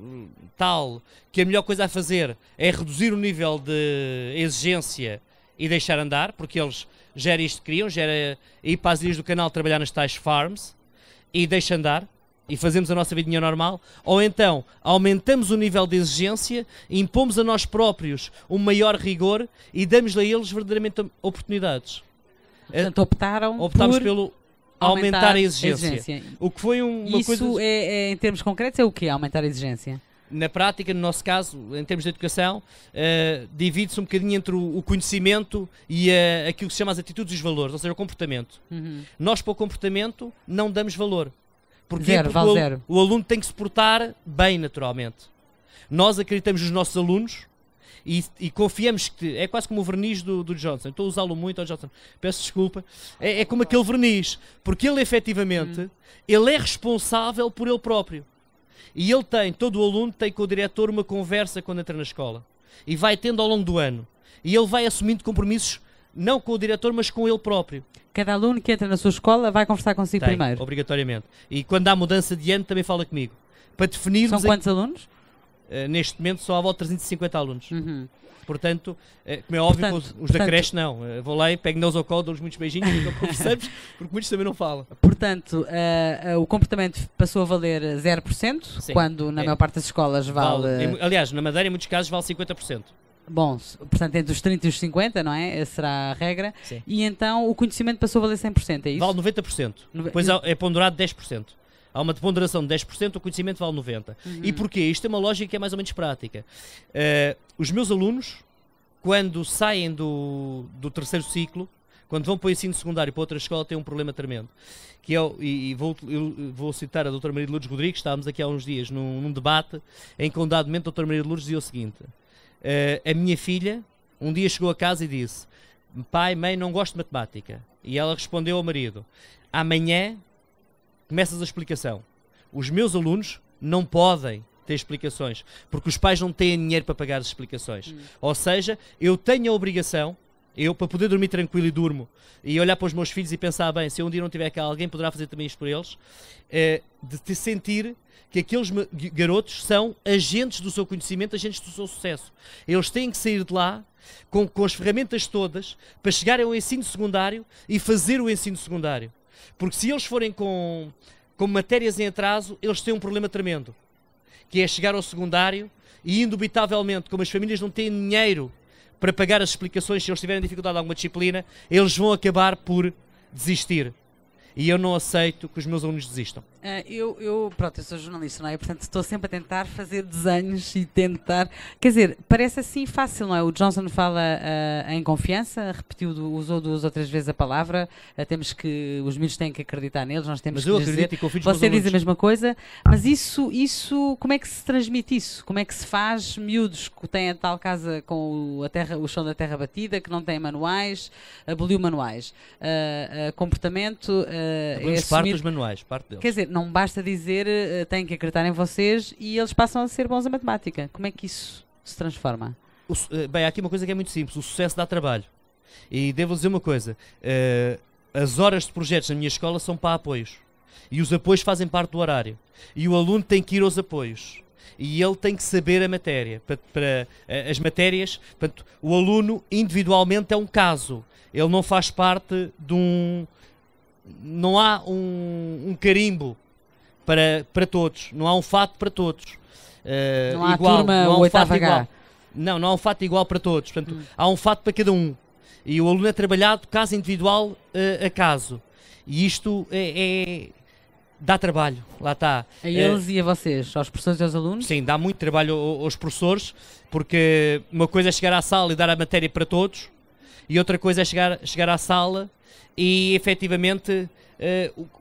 tal que a melhor coisa a fazer é reduzir o nível de exigência e deixar andar, porque eles já era isto que queriam, já era ir para as ilhas do canal trabalhar nas tais farms, e deixa andar, e fazemos a nossa vidinha normal, ou então aumentamos o nível de exigência, impomos a nós próprios um maior rigor e damos-lhe a eles verdadeiramente oportunidades. Portanto, optámos pelo aumentar a exigência. O que foi uma isso coisa... em termos concretos, é o quê? Aumentar a exigência? Na prática, no nosso caso, em termos de educação, divide-se um bocadinho entre o conhecimento e aquilo que se chama as atitudes e os valores, ou seja, o comportamento. Nós, para o comportamento, não damos valor. Porquê? Porque o aluno tem que se portar bem, naturalmente. Nós acreditamos nos nossos alunos e confiamos que... É quase como o verniz do Johnson. Estou a usá-lo muito, Johnson. Peço desculpa. É como aquele verniz. Porque ele, efetivamente, ele é responsável por ele próprio. E todo o aluno tem com o diretor uma conversa quando entra na escola. E vai tendo ao longo do ano. E ele vai assumindo compromissos, não com o diretor, mas com ele próprio. Cada aluno que entra na sua escola vai conversar consigo primeiro? Obrigatoriamente. E quando há mudança de ano também fala comigo. Para definirmos... São quantos alunos? Neste momento só há volta de 350 alunos. Portanto, como é óbvio, os da creche não. Vou lá e pego neles ao colo, dou-lhes muitos beijinhos, então conversamos, porque muitos também não falam. Portanto, o comportamento passou a valer 0%, Sim, quando na maior parte das escolas vale... Aliás, na Madeira, em muitos casos, vale 50%. Bom, portanto, entre os 30 e os 50, não é? Essa será a regra. Sim. E então o conhecimento passou a valer 100%, é isso? Vale 90%. Depois é ponderado 10%. Há uma ponderação de 10%, o conhecimento vale 90%. E porquê? Isto é uma lógica que é mais ou menos prática. Os meus alunos, quando saem do terceiro ciclo, quando vão para o ensino secundário para outra escola, têm um problema tremendo. Que é, vou citar a doutora Maria de Lourdes Rodrigues, estávamos aqui há uns dias num debate em que um dado momento a doutora Maria de Lourdes dizia o seguinte: a minha filha um dia chegou a casa e disse: pai, mãe, não gosto de matemática. E ela respondeu ao marido: amanhã começas a explicação. Os meus alunos não podem ter explicações, porque os pais não têm dinheiro para pagar as explicações. Ou seja, eu tenho a obrigação, para poder dormir tranquilo e durmo, e olhar para os meus filhos e pensar, bem, se eu um dia não tiver cá, alguém poderá fazer também isto por eles, de sentir que aqueles garotos são agentes do seu conhecimento, agentes do seu sucesso. Eles têm que sair de lá com as ferramentas todas para chegarem ao ensino secundário e fazer o ensino secundário. Porque se eles forem com matérias em atraso, eles têm um problema tremendo, que é chegar ao secundário e, indubitavelmente, como as famílias não têm dinheiro para pagar as explicações, se eles tiverem dificuldade em alguma disciplina, eles vão acabar por desistir. E eu não aceito que os meus alunos desistam. Pronto, eu sou jornalista, não é? Portanto, estou sempre a tentar fazer desenhos e tentar... Quer dizer, parece assim fácil, não é? O Johnson fala em confiança, usou 2 ou 3 vezes a palavra, temos que... Os miúdos têm que acreditar neles, nós temos mas que dizer... Você diz a mesma coisa, mas isso... Como é que se transmite isso? Como é que se faz? Miúdos que têm a tal casa com o chão da terra batida, que não têm manuais, aboliu manuais. Comportamento... parte dos manuais, parte deles. Quer dizer, não basta dizer têm que acreditar em vocês e eles passam a ser bons em matemática. Como é que isso se transforma? Bem, há aqui uma coisa que é muito simples: o sucesso dá trabalho. E devo dizer uma coisa: as horas de projetos na minha escola são para apoios. E os apoios fazem parte do horário. E o aluno tem que ir aos apoios. E ele tem que saber a matéria. Para as matérias, portanto, o aluno individualmente é um caso. Ele não faz parte de um... Não há um carimbo para todos. Não há um fato para todos. Não há igual, turma não há um fato 8º H. igual. Não há um fato igual para todos. Portanto, há um fato para cada um. E o aluno é trabalhado caso individual a caso. E isto dá trabalho, lá está. A eles e a vocês, aos professores e aos alunos? Sim, dá muito trabalho aos professores, porque uma coisa é chegar à sala e dar a matéria para todos, e outra coisa é chegar à sala e efetivamente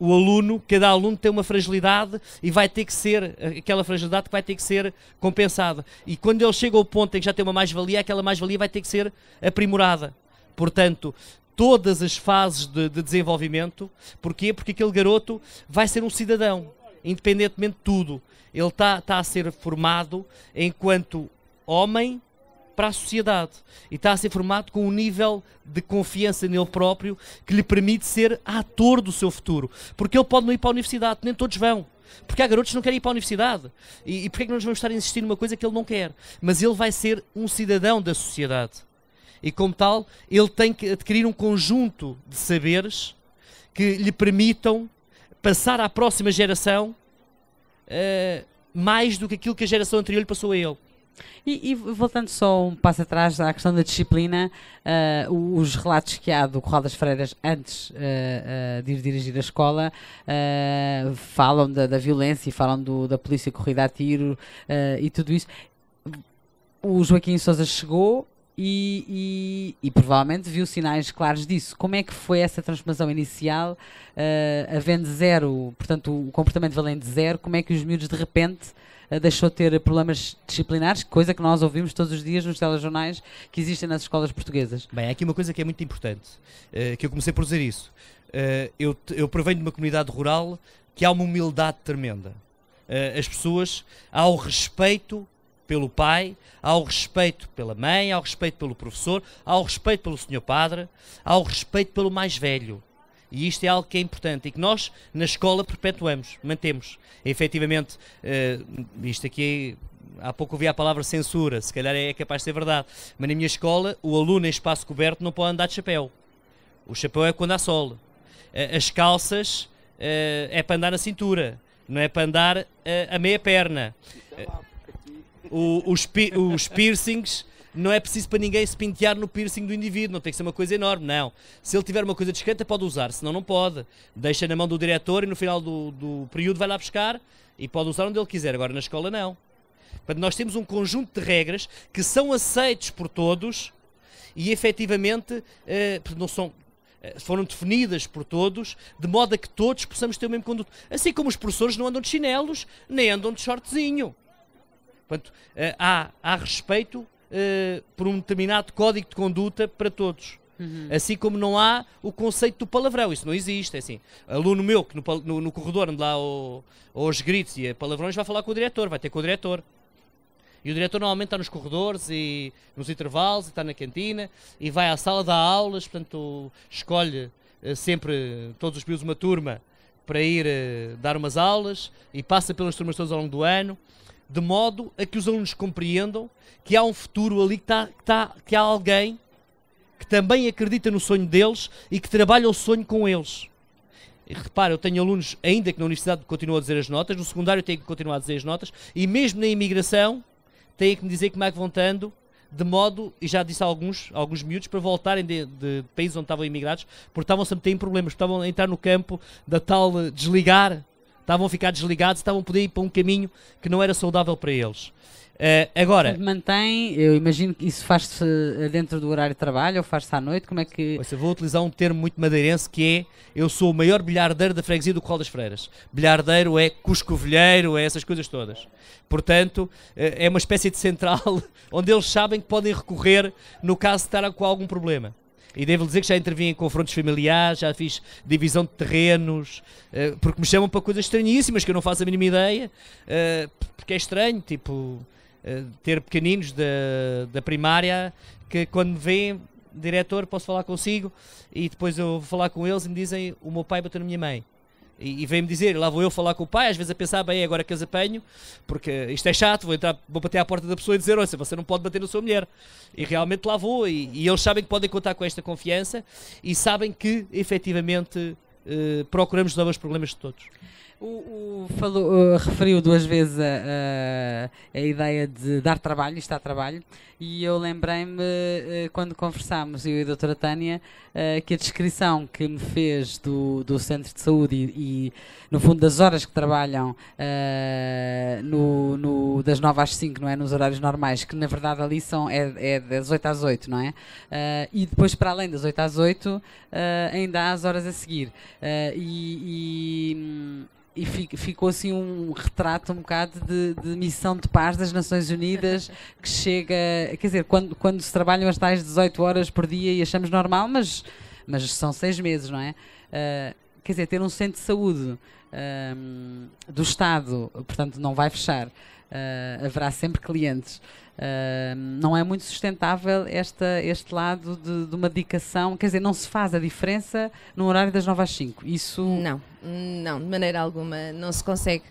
o aluno, cada aluno tem uma fragilidade e vai ter que ser, aquela fragilidade que vai ter que ser compensada. E quando ele chega ao ponto em que já tem uma mais-valia, aquela mais-valia vai ter que ser aprimorada. Portanto, todas as fases de desenvolvimento. Porquê? Porque aquele garoto vai ser um cidadão, independentemente de tudo. Ele está a ser formado enquanto homem para a sociedade. E está a ser formado com um nível de confiança nele próprio que lhe permite ser ator do seu futuro. Porque ele pode não ir para a universidade, nem todos vão. Porque há garotos que não querem ir para a universidade. E porquê é que nós vamos estar a insistir numa coisa que ele não quer? Mas ele vai ser um cidadão da sociedade. E como tal, ele tem que adquirir um conjunto de saberes que lhe permitam passar à próxima geração mais do que aquilo que a geração anterior lhe passou a ele. E voltando só um passo atrás à questão da disciplina, os relatos que há do Curral das Freiras antes de ir dirigir a escola falam da violência e falam da polícia corrida a tiro e tudo isso. O Joaquim Sousa chegou e provavelmente viu sinais claros disso. Como é que foi essa transformação inicial, havendo zero, portanto o comportamento valendo zero, como é que os miúdos de repente deixou de ter problemas disciplinares, coisa que nós ouvimos todos os dias nos telejornais que existem nas escolas portuguesas? Bem, há aqui uma coisa que é muito importante, que eu comecei por dizer isso. Eu provenho de uma comunidade rural que há uma humildade tremenda. As pessoas, há o respeito pelo pai, há o respeito pela mãe, há o respeito pelo professor, há o respeito pelo senhor padre, há o respeito pelo mais velho. E isto é algo que é importante e que nós, na escola, perpetuamos, mantemos. E, efetivamente, isto aqui, há pouco ouvi a palavra censura, se calhar é capaz de ser verdade, mas na minha escola, o aluno em espaço coberto não pode andar de chapéu. O chapéu é quando há sol. As calças é para andar na cintura, não é para andar a meia perna. Os piercings, não é preciso para ninguém se pentear no piercing do indivíduo, não tem que ser uma coisa enorme, não. Se ele tiver uma coisa discreta pode usar, senão não pode. Deixa na mão do diretor e no final do período vai lá buscar e pode usar onde ele quiser, agora na escola não. Portanto, nós temos um conjunto de regras que são aceitos por todos e efetivamente não são... foram definidas por todos, de modo a que todos possamos ter o mesmo conduto. Assim como os professores não andam de chinelos, nem andam de shortzinho. Portanto, há respeito por um determinado código de conduta para todos. Assim como não há o conceito do palavrão, isso não existe. É assim, aluno meu que no corredor anda lá aos gritos e a palavrões vai falar com o diretor, vai ter com o diretor. E o diretor normalmente está nos corredores e nos intervalos, e está na cantina e vai à sala dar aulas, portanto escolhe sempre todos os períodos uma turma para ir dar umas aulas e passa pelas turmas todas ao longo do ano, de modo a que os alunos compreendam que há um futuro ali, que há alguém que também acredita no sonho deles e que trabalha o sonho com eles. E repara, eu tenho alunos, ainda que na universidade continuam a dizer as notas, no secundário tenho que continuar a dizer as notas, e mesmo na imigração têm que me dizer como é que vão estando, de modo, e já disse a alguns miúdos, para voltarem de países onde estavam imigrados, porque estavam-se a meter em problemas, estavam a entrar no campo da tal desligar, estavam a ficar desligados, estavam a poder ir para um caminho que não era saudável para eles. Agora... Mantém, eu imagino que isso faz-se dentro do horário de trabalho ou faz-se à noite, como é que... Eu vou utilizar um termo muito madeirense que é: eu sou o maior bilhardeiro da freguesia do Curral das Freiras. Bilhardeiro é cuscovilheiro, é essas coisas todas. Portanto, é uma espécie de central onde eles sabem que podem recorrer no caso de estar com algum problema. E devo dizer que já intervim em confrontos familiares, já fiz divisão de terrenos, porque me chamam para coisas estranhíssimas que eu não faço a mínima ideia, porque é estranho, tipo... ter pequeninos da primária que quando me veem, diretor, posso falar consigo, e depois eu vou falar com eles e me dizem, o meu pai bateu na minha mãe. E vem-me dizer, lá vou eu falar com o pai, às vezes a pensar, bem, agora que os apanho, porque isto é chato, vou bater à porta da pessoa e dizer, olha, você não pode bater na sua mulher. E realmente lá vou, e eles sabem que podem contar com esta confiança e sabem que, efetivamente, procuramos resolver os problemas de todos. Referiu 2 vezes a ideia de dar trabalho, estar a trabalho, e eu lembrei-me, quando conversámos, eu e a doutora Tânia, que a descrição que me fez do centro de saúde e no fundo, das horas que trabalham das 9 às 5, não é? Nos horários normais, que na verdade ali é das 8 às 8, não é? E depois, para além das 8 às 8, ainda há as horas a seguir. E ficou assim um retrato um bocado de missão de paz das Nações Unidas, que chega, quer dizer, quando se trabalham as tais 18 horas por dia e achamos normal, mas são 6 meses, não é? Quer dizer, ter um centro de saúde do Estado, portanto não vai fechar, haverá sempre clientes. Não é muito sustentável este lado de uma dedicação, quer dizer, não se faz a diferença no horário das 9 às 5. Isso... Não, de maneira alguma, não se consegue.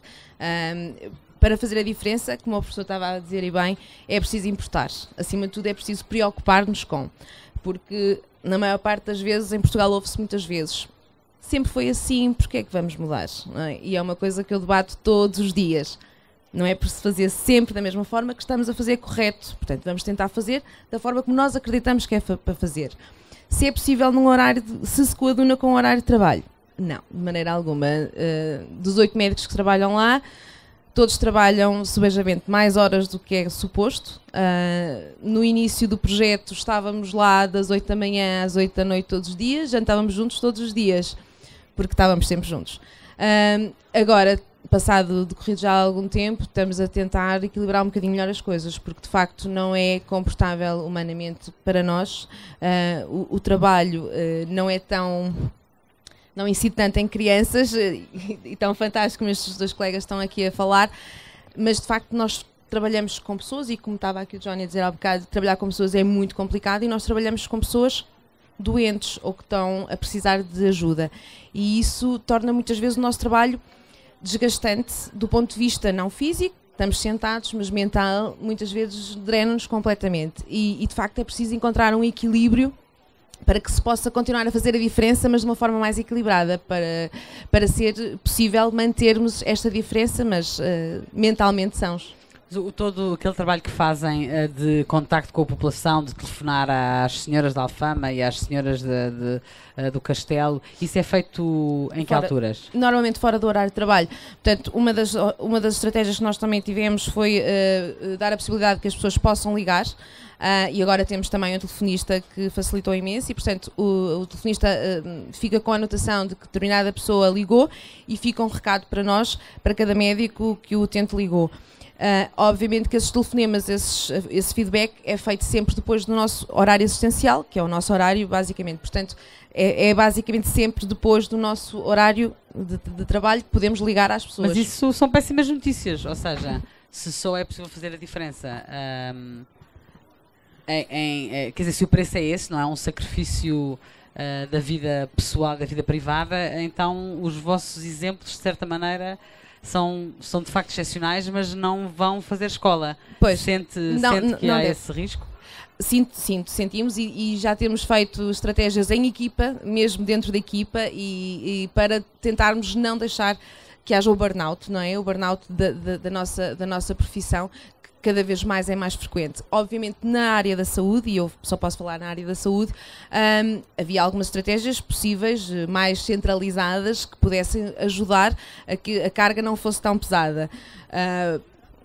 Para fazer a diferença, como o professor estava a dizer e bem, é preciso importar. Acima de tudo é preciso preocupar-nos com, porque na maior parte das vezes, em Portugal ouve-se muitas vezes, sempre foi assim, porque é que vamos mudar? Não é? E é uma coisa que eu debato todos os dias. Não é por se fazer sempre da mesma forma que estamos a fazer correto. Portanto, vamos tentar fazer da forma como nós acreditamos que é para fazer. Se é possível num horário, se coaduna com um horário de trabalho? Não, de maneira alguma. Dos 8 médicos que trabalham lá, todos trabalham subejamente mais horas do que é suposto. No início do projeto estávamos lá das 8 da manhã às 8 da noite todos os dias, jantávamos juntos todos os dias, porque estávamos sempre juntos. Agora, passado decorrido já há algum tempo, estamos a tentar equilibrar um bocadinho melhor as coisas, porque de facto não é comportável humanamente para nós. O trabalho não é não incide tanto em crianças, e tão fantástico como estes 2 colegas estão aqui a falar, mas de facto nós trabalhamos com pessoas, e como estava aqui o Johnny a dizer há bocado, trabalhar com pessoas é muito complicado, e nós trabalhamos com pessoas doentes ou que estão a precisar de ajuda, e isso torna muitas vezes o nosso trabalho desgastante do ponto de vista não físico, estamos sentados, mas mental muitas vezes drena-nos completamente, e de facto é preciso encontrar um equilíbrio para que se possa continuar a fazer a diferença, mas de uma forma mais equilibrada, para ser possível mantermos esta diferença, mas mentalmente sãos. Todo aquele trabalho que fazem de contacto com a população, de telefonar às senhoras da Alfama e às senhoras do Castelo, isso é feito em que alturas? Normalmente fora do horário de trabalho. Portanto, uma das estratégias que nós também tivemos foi dar a possibilidade que as pessoas possam ligar. E agora temos também um telefonista que facilitou imenso, e portanto o telefonista fica com a anotação de que determinada pessoa ligou, e fica um recado para nós, para cada médico que o utente ligou. Obviamente que esses telefonemas, esse feedback é feito sempre depois do nosso horário assistencial, que é o nosso horário basicamente, portanto é basicamente sempre depois do nosso horário de trabalho que podemos ligar às pessoas. Mas isso são péssimas notícias, ou seja, se só é possível fazer a diferença quer dizer, se o preço é esse, não é um sacrifício da vida pessoal, da vida privada, então os vossos exemplos de certa maneira são de facto excepcionais, mas não vão fazer escola. Pois, sente que há esse risco? Sentimos, e já temos feito estratégias em equipa, mesmo dentro da equipa, e para tentarmos não deixar que haja o burnout, não é? O burnout da nossa profissão, que cada vez mais é mais frequente. Obviamente na área da saúde, e eu só posso falar na área da saúde, havia algumas estratégias possíveis, mais centralizadas, que pudessem ajudar a que a carga não fosse tão pesada.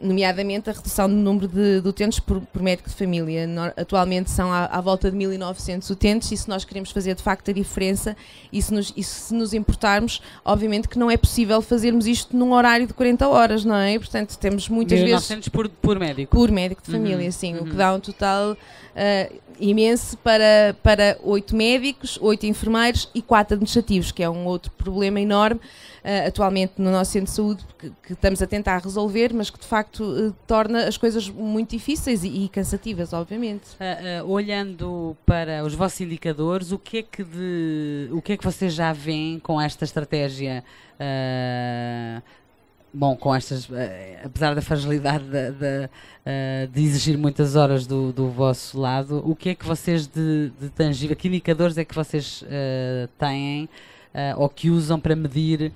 Nomeadamente a redução do número de utentes por médico de família. Atualmente são à volta de 1.900 utentes, e se nós queremos fazer de facto a diferença, e se nos importarmos, obviamente que não é possível fazermos isto num horário de 40 horas, não é? Portanto, temos muitas 1.900 vezes... por médico? Por médico de família, sim, o que dá um total imenso para 8 médicos, 8 enfermeiros e 4 administrativos, que é um outro problema enorme atualmente no nosso centro de saúde, que estamos a tentar resolver, mas que de facto facto torna as coisas muito difíceis e cansativas, obviamente. Olhando para os vossos indicadores, o que é que vocês já veem com esta estratégia? Bom, com estas, apesar da fragilidade de exigir muitas horas do vosso lado, o que é que vocês de tangível, que indicadores é que vocês têm ou que usam para medir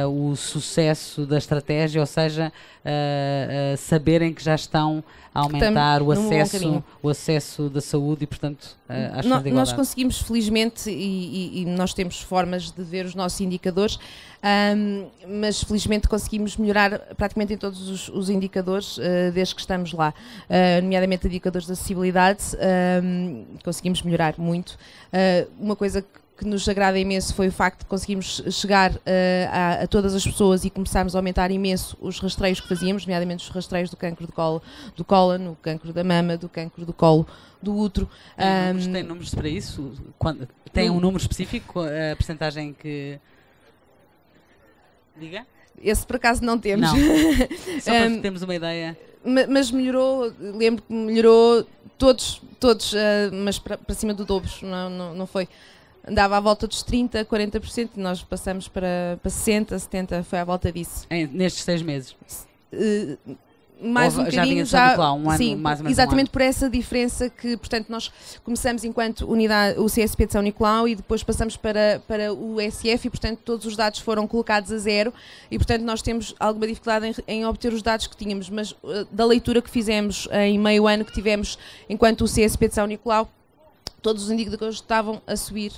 o sucesso da estratégia, ou seja, saberem que já estão a aumentar o acesso da saúde e, portanto, às formas de igualdade? Nós conseguimos, felizmente, e nós temos formas de ver os nossos indicadores, mas felizmente conseguimos melhorar praticamente em todos os indicadores desde que estamos lá, nomeadamente indicadores de acessibilidade, conseguimos melhorar muito. Uma coisa que nos agrada imenso foi o facto de conseguirmos chegar a todas as pessoas e começarmos a aumentar imenso os rastreios que fazíamos, nomeadamente os rastreios do cancro do cólon, o cancro da mama, do cancro do colo, do útero. Tem números para isso? Tem um número específico, a percentagem que... Diga? Esse por acaso não temos. Não. Só para termos uma ideia. Mas melhorou, lembro que melhorou todos, mas para cima do dobro, não foi... Andava à volta dos 30%, 40%, e nós passamos para 60%, 70%, foi à volta disso. Nestes 6 meses? Mais um bocadinho, já um ano, sim, mais ou menos exatamente um ano. Por essa diferença que, portanto, nós começamos enquanto unidade, o CSP de São Nicolau, e depois passamos para o SF, e, portanto, todos os dados foram colocados a zero, e, portanto, nós temos alguma dificuldade em obter os dados que tínhamos, mas da leitura que fizemos em meio ano que tivemos enquanto o CSP de São Nicolau, todos os indicadores estavam a subir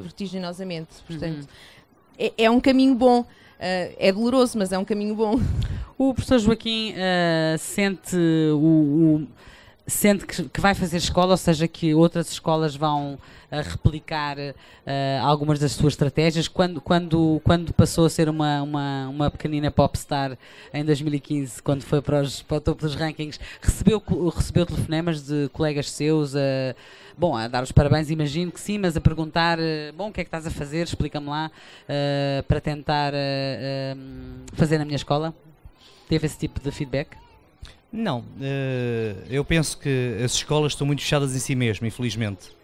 vertiginosamente. Portanto, é um caminho bom. É doloroso, mas é um caminho bom. O professor Joaquim sente que vai fazer escola, ou seja, que outras escolas vão replicar algumas das suas estratégias. Quando passou a ser uma pequenina popstar em 2015, quando foi para o topo dos rankings, recebeu telefonemas de colegas seus a dar os parabéns, imagino que sim, mas a perguntar, o que é que estás a fazer, explica-me lá, para tentar fazer na minha escola? Teve esse tipo de feedback? Não, eu penso que as escolas estão muito fechadas em si mesmo, infelizmente.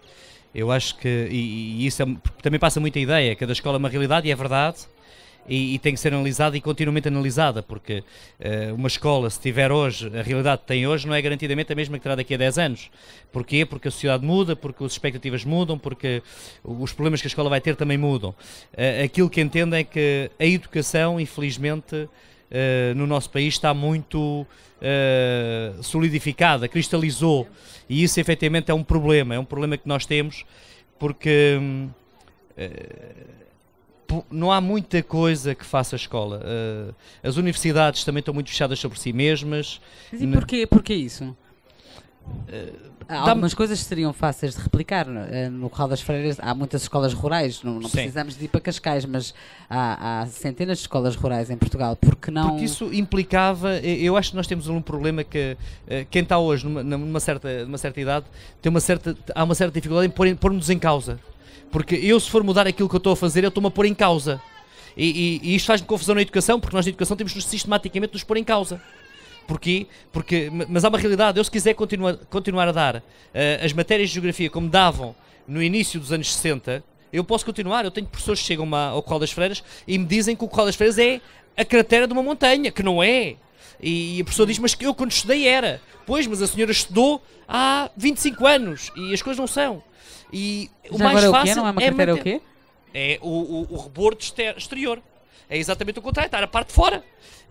Eu acho que, e isso também passa muita ideia, cada escola é uma realidade, e é verdade, e tem que ser analisada e continuamente analisada, porque uma escola, se tiver hoje, a realidade que tem hoje, não é garantidamente a mesma que terá daqui a 10 anos. Porquê? Porque a sociedade muda, porque as expectativas mudam, porque os problemas que a escola vai ter também mudam. Aquilo que entendo é que a educação, infelizmente, no nosso país está muito solidificada, cristalizou, e isso efetivamente é um problema que nós temos, porque não há muita coisa que faça a escola. As universidades também estão muito fechadas sobre si mesmas. Mas e porquê isso? Algumas coisas seriam fáceis de replicar. No Corral das Freiras há muitas escolas rurais, não precisamos de ir para Cascais, mas há centenas de escolas rurais em Portugal. Porque isso implicava, eu acho que nós temos um problema que quem está hoje numa certa idade há uma certa dificuldade em pôr-nos em causa. Porque eu, se for mudar aquilo que eu estou a fazer, eu estou-me a pôr em causa. E isto faz-me confusão na educação, porque nós na educação temos sistematicamente de nos pôr em causa. Porquê? Mas há uma realidade. Eu, se quiser continuar a dar as matérias de geografia como davam no início dos anos 60, eu posso continuar. Eu tenho professores que chegam ao Corral das Freiras e me dizem que o Corral das Freiras é a cratera de uma montanha, que não é. E a professora diz, mas que eu quando estudei era. Pois, mas a senhora estudou há 25 anos e as coisas não são. E o mais agora fácil o quê? Não é uma cratera, o quê? É o rebordo exterior. É exatamente o contrário, está a parte de fora.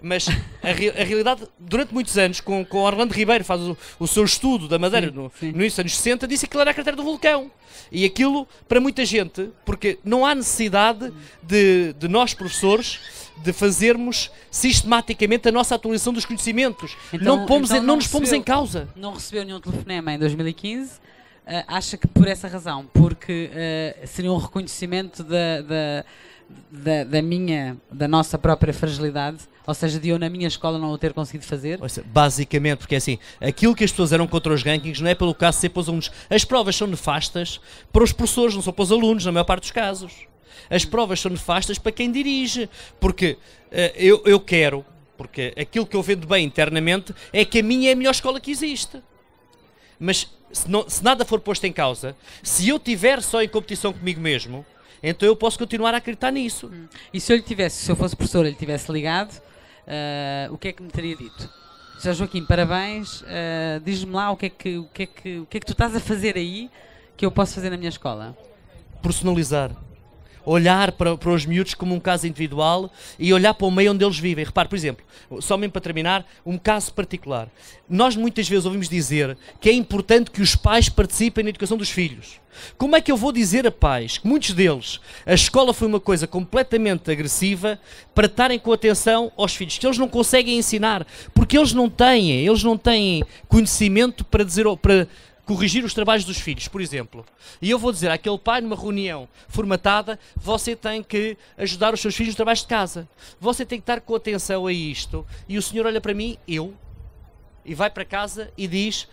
Mas a realidade, durante muitos anos, com Orlando Ribeiro, faz o seu estudo da Madeira no início dos anos 60, disse que aquilo era a cratera do vulcão. E aquilo, para muita gente, porque não há necessidade de nós, professores, de fazermos sistematicamente a nossa atualização dos conhecimentos. Então, não nos pomos em causa. Não recebeu nenhum telefonema em 2015? Acha que por essa razão, porque seria um reconhecimento da nossa própria fragilidade, ou seja, de eu na minha escola não o ter conseguido fazer? Basicamente, porque é assim, aquilo que as pessoas eram contra os rankings não é pelo caso de ser para os alunos. As provas são nefastas para os professores, não são para os alunos, na maior parte dos casos. As provas são nefastas para quem dirige, porque eu quero porque aquilo que eu vendo bem internamente é que a minha é a melhor escola que existe. Mas se nada for posto em causa, se eu estiver só em competição comigo mesmo, então eu posso continuar a acreditar nisso. E se eu fosse professor, ele tivesse ligado, o que é que me teria dito? Sr. Joaquim, parabéns, diz-me lá o que é que tu estás a fazer aí que eu posso fazer na minha escola? Personalizar. Olhar para os miúdos como um caso individual e olhar para o meio onde eles vivem. Repare, por exemplo, só mesmo para terminar, um caso particular. Nós muitas vezes ouvimos dizer que é importante que os pais participem na educação dos filhos. Como é que eu vou dizer a pais que muitos deles, a escola foi uma coisa completamente agressiva para estarem com atenção aos filhos, que eles não conseguem ensinar, porque eles não têm conhecimento para corrigir os trabalhos dos filhos, por exemplo. E eu vou dizer àquele pai numa reunião formatada, você tem que ajudar os seus filhos nos trabalhos de casa. Você tem que estar com atenção a isto. E o senhor olha para mim, e vai para casa e diz,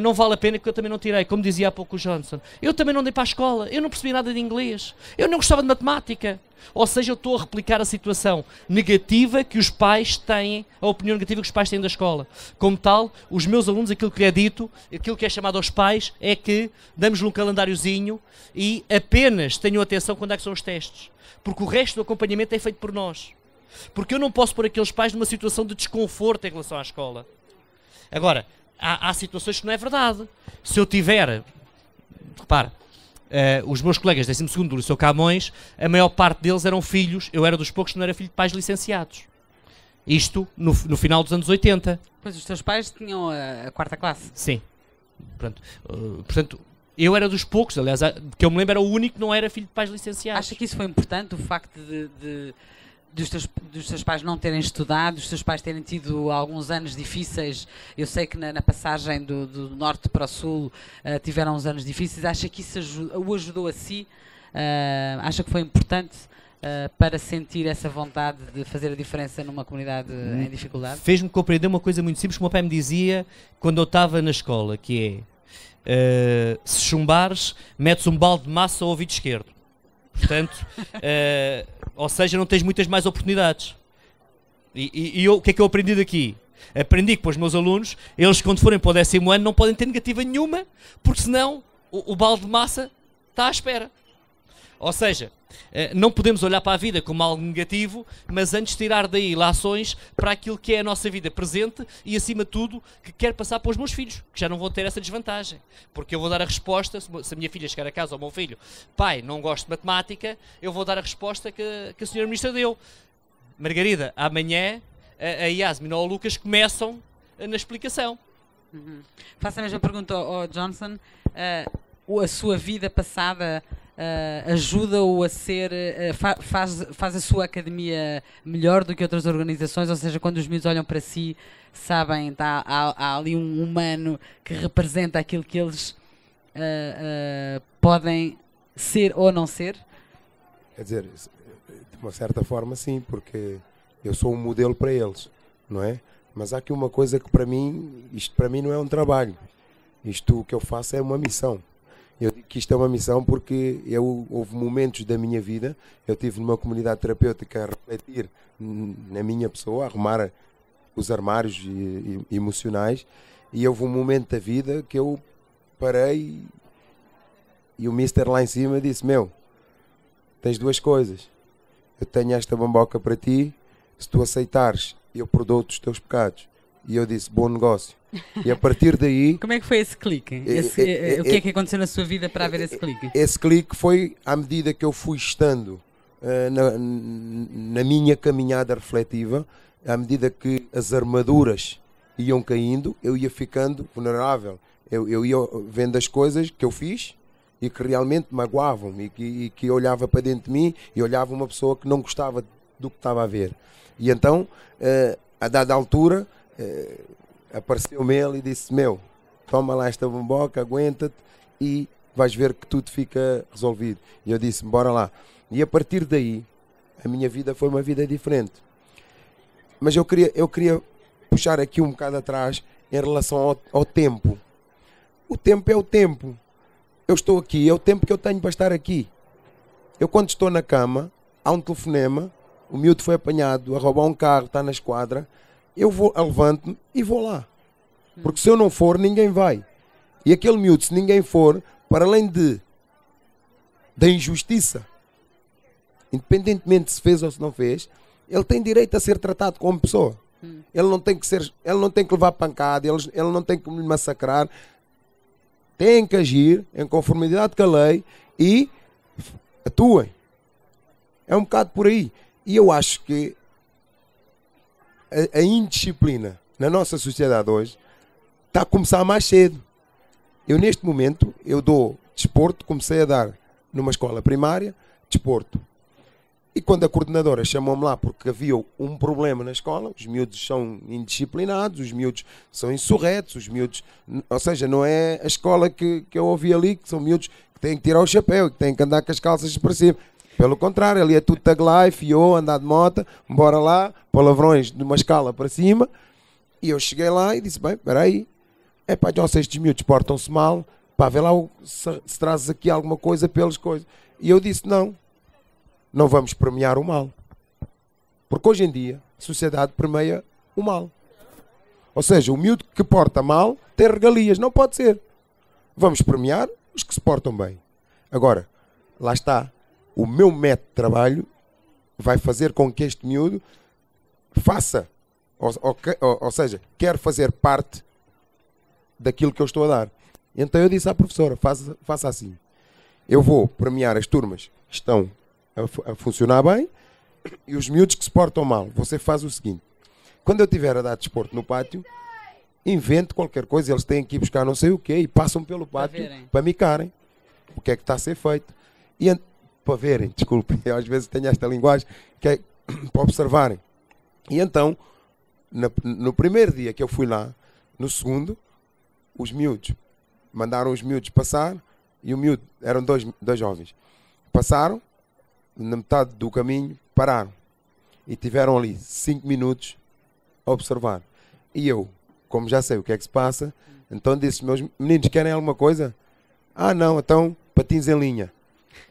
não vale a pena que eu também não tirei, como dizia há pouco o Johnson. Eu também não dei para a escola, eu não percebi nada de inglês, eu não gostava de matemática. Ou seja, eu estou a replicar a situação negativa que os pais têm, a opinião negativa que os pais têm da escola. Como tal, os meus alunos, aquilo que lhe é dito, aquilo que é chamado aos pais, é que damos-lhe um calendáriozinho e apenas tenham atenção quando é que são os testes. Porque o resto do acompanhamento é feito por nós. Porque eu não posso pôr aqueles pais numa situação de desconforto em relação à escola. Agora, há situações que não é verdade. Se eu tiver, repara, os meus colegas do 12º do Liceu Camões, a maior parte deles eram filhos, eu era dos poucos que não era filho de pais licenciados. Isto no final dos anos 80. Pois os teus pais tinham a 4ª classe. Sim. Portanto, eu era dos poucos, aliás, que eu me lembro era o único que não era filho de pais licenciados. Acha que isso foi importante, o facto dos teus pais não terem estudado, dos teus pais terem tido alguns anos difíceis? Eu sei que na passagem do norte para o sul tiveram uns anos difíceis. Acha que isso o ajudou a si? Acha que foi importante para sentir essa vontade de fazer a diferença numa comunidade em dificuldade? Fez-me compreender uma coisa muito simples que o meu pai me dizia quando eu estava na escola, que é, se chumbares, metes um balde de massa ao ouvido esquerdo. Portanto, ou seja, não tens muitas mais oportunidades. E eu, o que é que eu aprendi daqui? Aprendi que para os meus alunos, eles quando forem para o 10º ano não podem ter negativa nenhuma, porque senão o balde de massa está à espera. Ou seja, não podemos olhar para a vida como algo negativo, mas antes tirar daí lações para aquilo que é a nossa vida presente e, acima de tudo, que quero passar para os meus filhos, que já não vão ter essa desvantagem. Porque eu vou dar a resposta, se a minha filha chegar a casa ao meu filho, pai, não gosto de matemática, eu vou dar a resposta que a senhora ministra deu. Margarida, amanhã a Yasmin ou o Lucas começam na explicação. Faço a mesma pergunta ao Johnson. A sua vida passada ajuda-o a ser, faz a sua academia melhor do que outras organizações? Ou seja, quando os miúdos olham para si, sabem, há ali um humano que representa aquilo que eles podem ser ou não ser? Quer dizer, de uma certa forma sim, porque eu sou um modelo para eles, não é? Mas há aqui uma coisa que isto para mim não é um trabalho. Isto que eu faço é uma missão. Eu digo que isto é uma missão porque houve momentos da minha vida, eu estive numa comunidade terapêutica a refletir na minha pessoa, a arrumar os armários emocionais, e houve um momento da vida que eu parei e o mister lá em cima disse: tens duas coisas, eu tenho esta bamboca para ti, se tu aceitares eu perdoo-te os teus pecados. E eu disse: bom negócio. E a partir daí... Como é que foi esse clique? O que é que aconteceu na sua vida para haver esse clique? Esse clique foi à medida que eu fui estando na minha caminhada refletiva, à medida que as armaduras iam caindo, eu ia ficando vulnerável. Eu ia vendo as coisas que eu fiz e que realmente magoavam-me e que olhava para dentro de mim e olhava uma pessoa que não gostava do que estava a ver. E então, a dada altura... apareceu-me ele e disse: toma lá esta bomboca, aguenta-te e vais ver que tudo fica resolvido. E eu disse: bora lá. E a partir daí a minha vida foi uma vida diferente. Mas eu queria puxar aqui um bocado atrás em relação ao tempo. O tempo é o tempo. Eu estou aqui, é o tempo que eu tenho para estar aqui. Eu, quando estou na cama, há um telefonema o miúdo foi apanhado a roubar um carro, está na esquadra, eu levanto-me e vou lá. Porque se eu não for, ninguém vai. E aquele miúdo, se ninguém for, para além da injustiça, independentemente se fez ou se não fez, ele tem direito a ser tratado como pessoa. Ele não tem que levar pancada, ele não tem que me massacrar. Tem que agir em conformidade com a lei e atuem. É um bocado por aí. E eu acho que a indisciplina na nossa sociedade hoje está a começar mais cedo. Eu neste momento, eu dou desporto, comecei a dar numa escola primária, desporto. E quando a coordenadora chamou-me lá porque havia um problema na escola, os miúdos são indisciplinados, os miúdos são insurretos, os miúdos... Ou seja, não é a escola que eu ouvi ali, que são miúdos que têm que tirar o chapéu, que têm que andar com as calças para cima. Pelo contrário, ali é tudo tag life, andar de moto, bora lá, palavrões de uma escala para cima. E eu cheguei lá e disse, bem, espera aí, então se estes miúdos portam-se mal, pá, vê lá se trazes aqui alguma coisa pelas coisas. E eu disse, não vamos premiar o mal. Porque hoje em dia a sociedade premia o mal. Ou seja, o miúdo que porta mal tem regalias. Não pode ser. Vamos premiar os que se portam bem. Agora, lá está. O meu método de trabalho vai fazer com que este miúdo faça. Ou seja, quer fazer parte daquilo que eu estou a dar. Então eu disse à professora, faça assim. Eu vou premiar as turmas que estão a funcionar bem e os miúdos que se portam mal. Você faz o seguinte: quando eu estiver a dar desporto no pátio, invente qualquer coisa, eles têm que ir buscar não sei o quê e passam pelo pátio para micarem o que é que está a ser feito. E para verem, desculpem, eu às vezes tenho esta linguagem que é para observarem. E então, no primeiro dia que eu fui lá, no segundo, os miúdos mandaram os miúdos passar e o miúdo, eram dois jovens, passaram. Na metade do caminho, pararam. E tiveram ali 5 minutos a observar. E eu, como já sei o que é que se passa, então disse, meus meninos, querem alguma coisa? Ah, não, então patins em linha.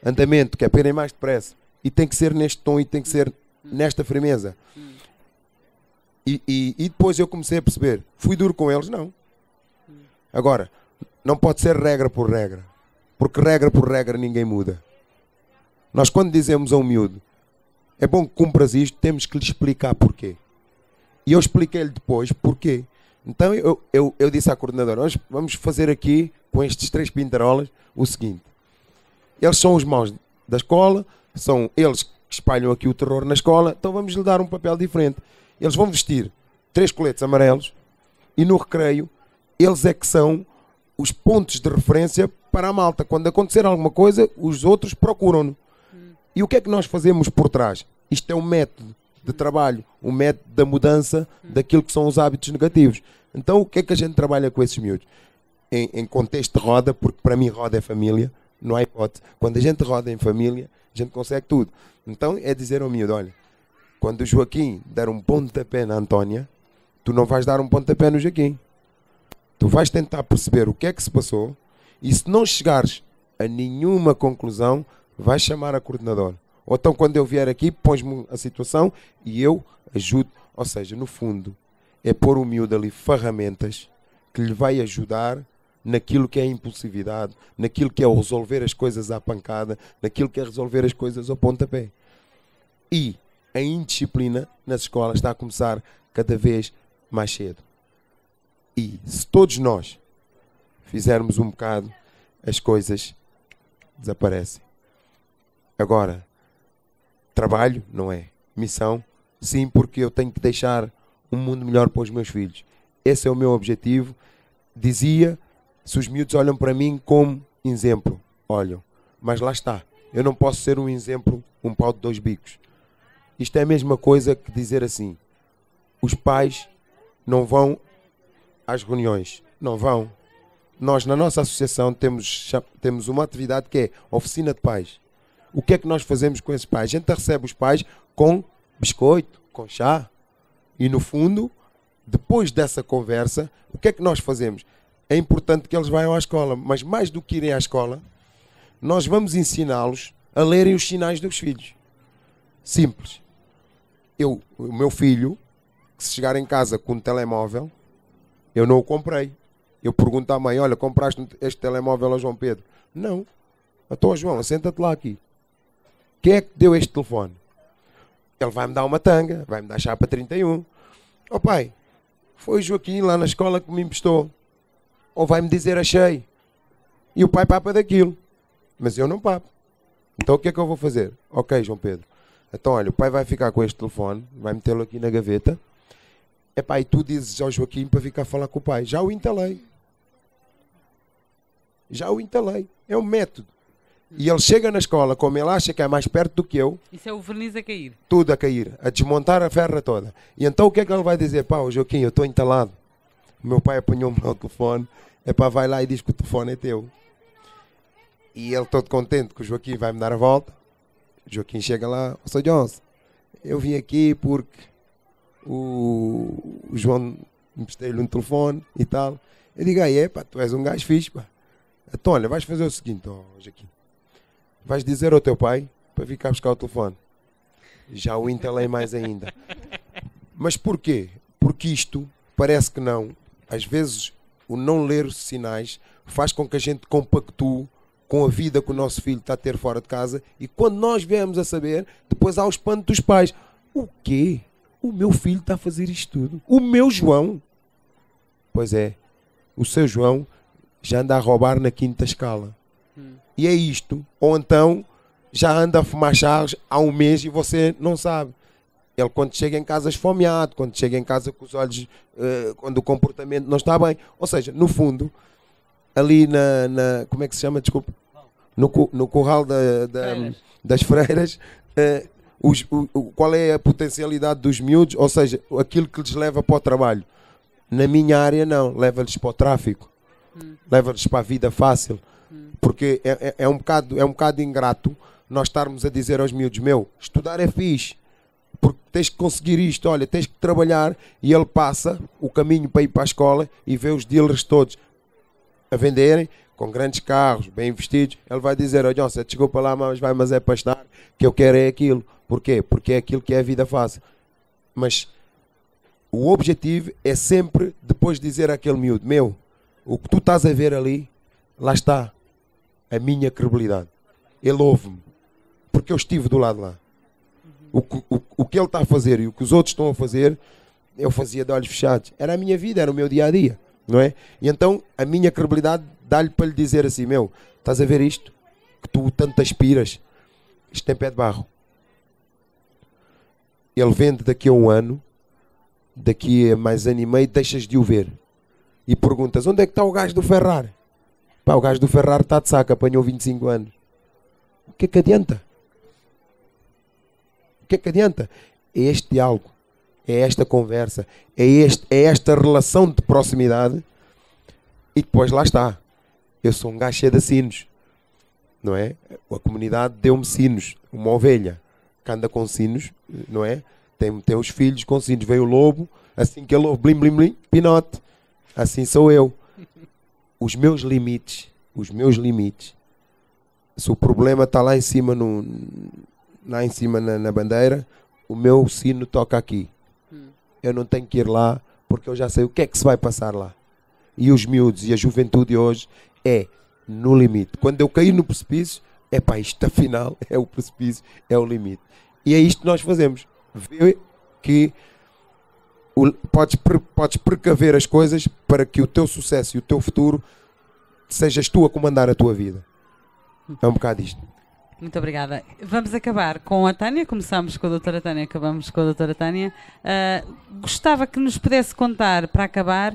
Andamento, que é para irem mais depressa. E tem que ser neste tom e tem que ser nesta firmeza. E depois eu comecei a perceber, fui duro com eles? Não. Agora, não pode ser regra por regra. Porque regra por regra ninguém muda. Nós quando dizemos a um miúdo, é bom que cumpras isto, temos que lhe explicar porquê. E eu expliquei-lhe depois porquê. Então eu disse à coordenadora, vamos fazer aqui, com estes 3 pintarolas, o seguinte. Eles são os maus da escola, são eles que espalham aqui o terror na escola, então vamos lhe dar um papel diferente. Eles vão vestir 3 coletes amarelos e no recreio, eles é que são os pontos de referência para a malta. Quando acontecer alguma coisa, os outros procuram-no. E o que é que nós fazemos por trás? Isto é um método de trabalho, um método da mudança daquilo que são os hábitos negativos. Então, o que é que a gente trabalha com esses miúdos? Em contexto de roda, porque para mim roda é família, não há hipótese. Quando a gente roda em família, a gente consegue tudo. Então, é dizer ao miúdo, olha, quando o Joaquim der um pontapé na Antónia, tu não vais dar um pontapé no Joaquim. Tu vais tentar perceber o que é que se passou e se não chegares a nenhuma conclusão, vais chamar a coordenadora. Ou então quando eu vier aqui, pões-me a situação e eu ajudo. Ou seja, no fundo, é pôr o miúdo ali ferramentas que lhe vai ajudar naquilo que é a impulsividade, naquilo que é o resolver as coisas à pancada, naquilo que é resolver as coisas ao pontapé. E a indisciplina nas escolas está a começar cada vez mais cedo. E se todos nós fizermos um bocado, as coisas desaparecem. Agora, trabalho, não é? Missão, sim, porque eu tenho que deixar um mundo melhor para os meus filhos. Esse é o meu objetivo. Dizia, se os miúdos olham para mim como exemplo, olham. Mas lá está, eu não posso ser um exemplo, um pau de 2 bicos. Isto é a mesma coisa que dizer assim, os pais não vão às reuniões. Não vão. Nós, na nossa associação, temos uma atividade que é oficina de pais. O que é que nós fazemos com esses pais? A gente recebe os pais com biscoito, com chá. E, no fundo, depois dessa conversa, o que é que nós fazemos? É importante que eles vayam à escola, mas mais do que irem à escola, nós vamos ensiná-los a lerem os sinais dos filhos. Simples. O meu filho, que se chegar em casa com um telemóvel, eu não o comprei. Eu pergunto à mãe, olha, compraste este telemóvel ao João Pedro? Não. Então, João, senta-te lá aqui. Quem é que deu este telefone? Ele vai-me dar uma tanga, vai-me dar chapa 31. Ó pai, foi o Joaquim lá na escola que me emprestou. Ou vai-me dizer achei. E o pai papa daquilo. Mas eu não papo. Então o que é que eu vou fazer? Ok, João Pedro. Então olha, o pai vai ficar com este telefone, vai metê-lo aqui na gaveta. Epá, e tu dizes ao Joaquim para ficar a falar com o pai. Já o entalei. Já o entalei. É um método. E ele chega na escola, como ele acha que é mais perto do que eu. Isso é o verniz a cair. Tudo a cair, a desmontar a ferra toda. E então o que é que ele vai dizer? Pá, Joaquim, eu estou entalado. O meu pai apanhou-me no telefone. Epá, vai lá e diz que o telefone é teu. E ele todo contente que o Joaquim vai me dar a volta. O Joaquim chega lá, ó Sr. Johnson, eu vim aqui porque o João emprestei-lhe um telefone e tal. Eu digo, aí pá, tu és um gajo fixe, pá. Então olha, vais fazer o seguinte, ó Joaquim. Vais dizer ao teu pai para vir cá buscar o telefone. Já o entalei mais ainda. Mas porquê? Porque isto, parece que não. Às vezes, o não ler os sinais faz com que a gente compactue com a vida que o nosso filho está a ter fora de casa. E quando nós viemos a saber, depois há o espanto dos pais. O quê? O meu filho está a fazer isto tudo? O meu João? Pois é. O seu João já anda a roubar na quinta escala. E é isto. Ou então já anda a fumar charros há um mês e você não sabe. Ele quando chega em casa esfomeado, quando chega em casa com os olhos, quando o comportamento não está bem. Ou seja, no fundo, ali como é que se chama? Desculpa. No curral das freiras, qual é a potencialidade dos miúdos? Ou seja, aquilo que lhes leva para o trabalho. Na minha área não, leva-lhes para o tráfico. Leva-lhes para a vida fácil. Porque é um bocado ingrato nós estarmos a dizer aos miúdos, estudar é fixe, porque tens que conseguir isto, olha, tens que trabalhar, e ele passa o caminho para ir para a escola e vê os dealers todos a venderem, com grandes carros, bem vestidos. Ele vai dizer, Johnson, desculpa lá, mas é para estar, que eu quero é aquilo. Porquê? Porque é aquilo que é a vida fácil. Mas o objetivo é sempre depois dizer àquele miúdo, o que tu estás a ver ali, lá está a minha credibilidade. Ele ouve-me, porque eu estive do lado lá. O que ele está a fazer e o que os outros estão a fazer, eu fazia de olhos fechados. Era a minha vida, era o meu dia-a-dia, não é? E então a minha credibilidade dá-lhe para lhe dizer assim, estás a ver isto? Que tu tanto aspiras? Isto tem pé de barro. Ele vende daqui a um ano, daqui a mais ano e meio, deixas de o ver. E perguntas, onde é que está o gajo do Ferrari? Pá, o gajo do Ferrari está de saco, apanhou 25 anos. O que é que adianta? O que é que adianta? É este diálogo, é esta conversa, é esta relação de proximidade. E depois lá está. Eu sou um gajo cheio de sinos, não é? A comunidade deu-me sinos. Uma ovelha que anda com sinos, não é? Tem os filhos com sinos. Veio o lobo, assim que ele ouve blim, blim, blim, pinote. Assim sou eu. Os meus limites, se o problema está lá em cima, na bandeira, o meu sino toca aqui. Eu não tenho que ir lá, porque eu já sei o que é que se vai passar lá. E os miúdos e a juventude hoje é no limite. Quando eu caí no precipício, isto afinal é o precipício, é o limite. E é isto que nós fazemos. Vê que podes precaver as coisas para que o teu sucesso e o teu futuro sejas tu a comandar a tua vida. É um bocado isto. Muito obrigada. Vamos acabar com a Tânia. Começamos com a doutora Tânia, acabamos com a doutora Tânia. Gostava que nos pudesse contar, para acabar,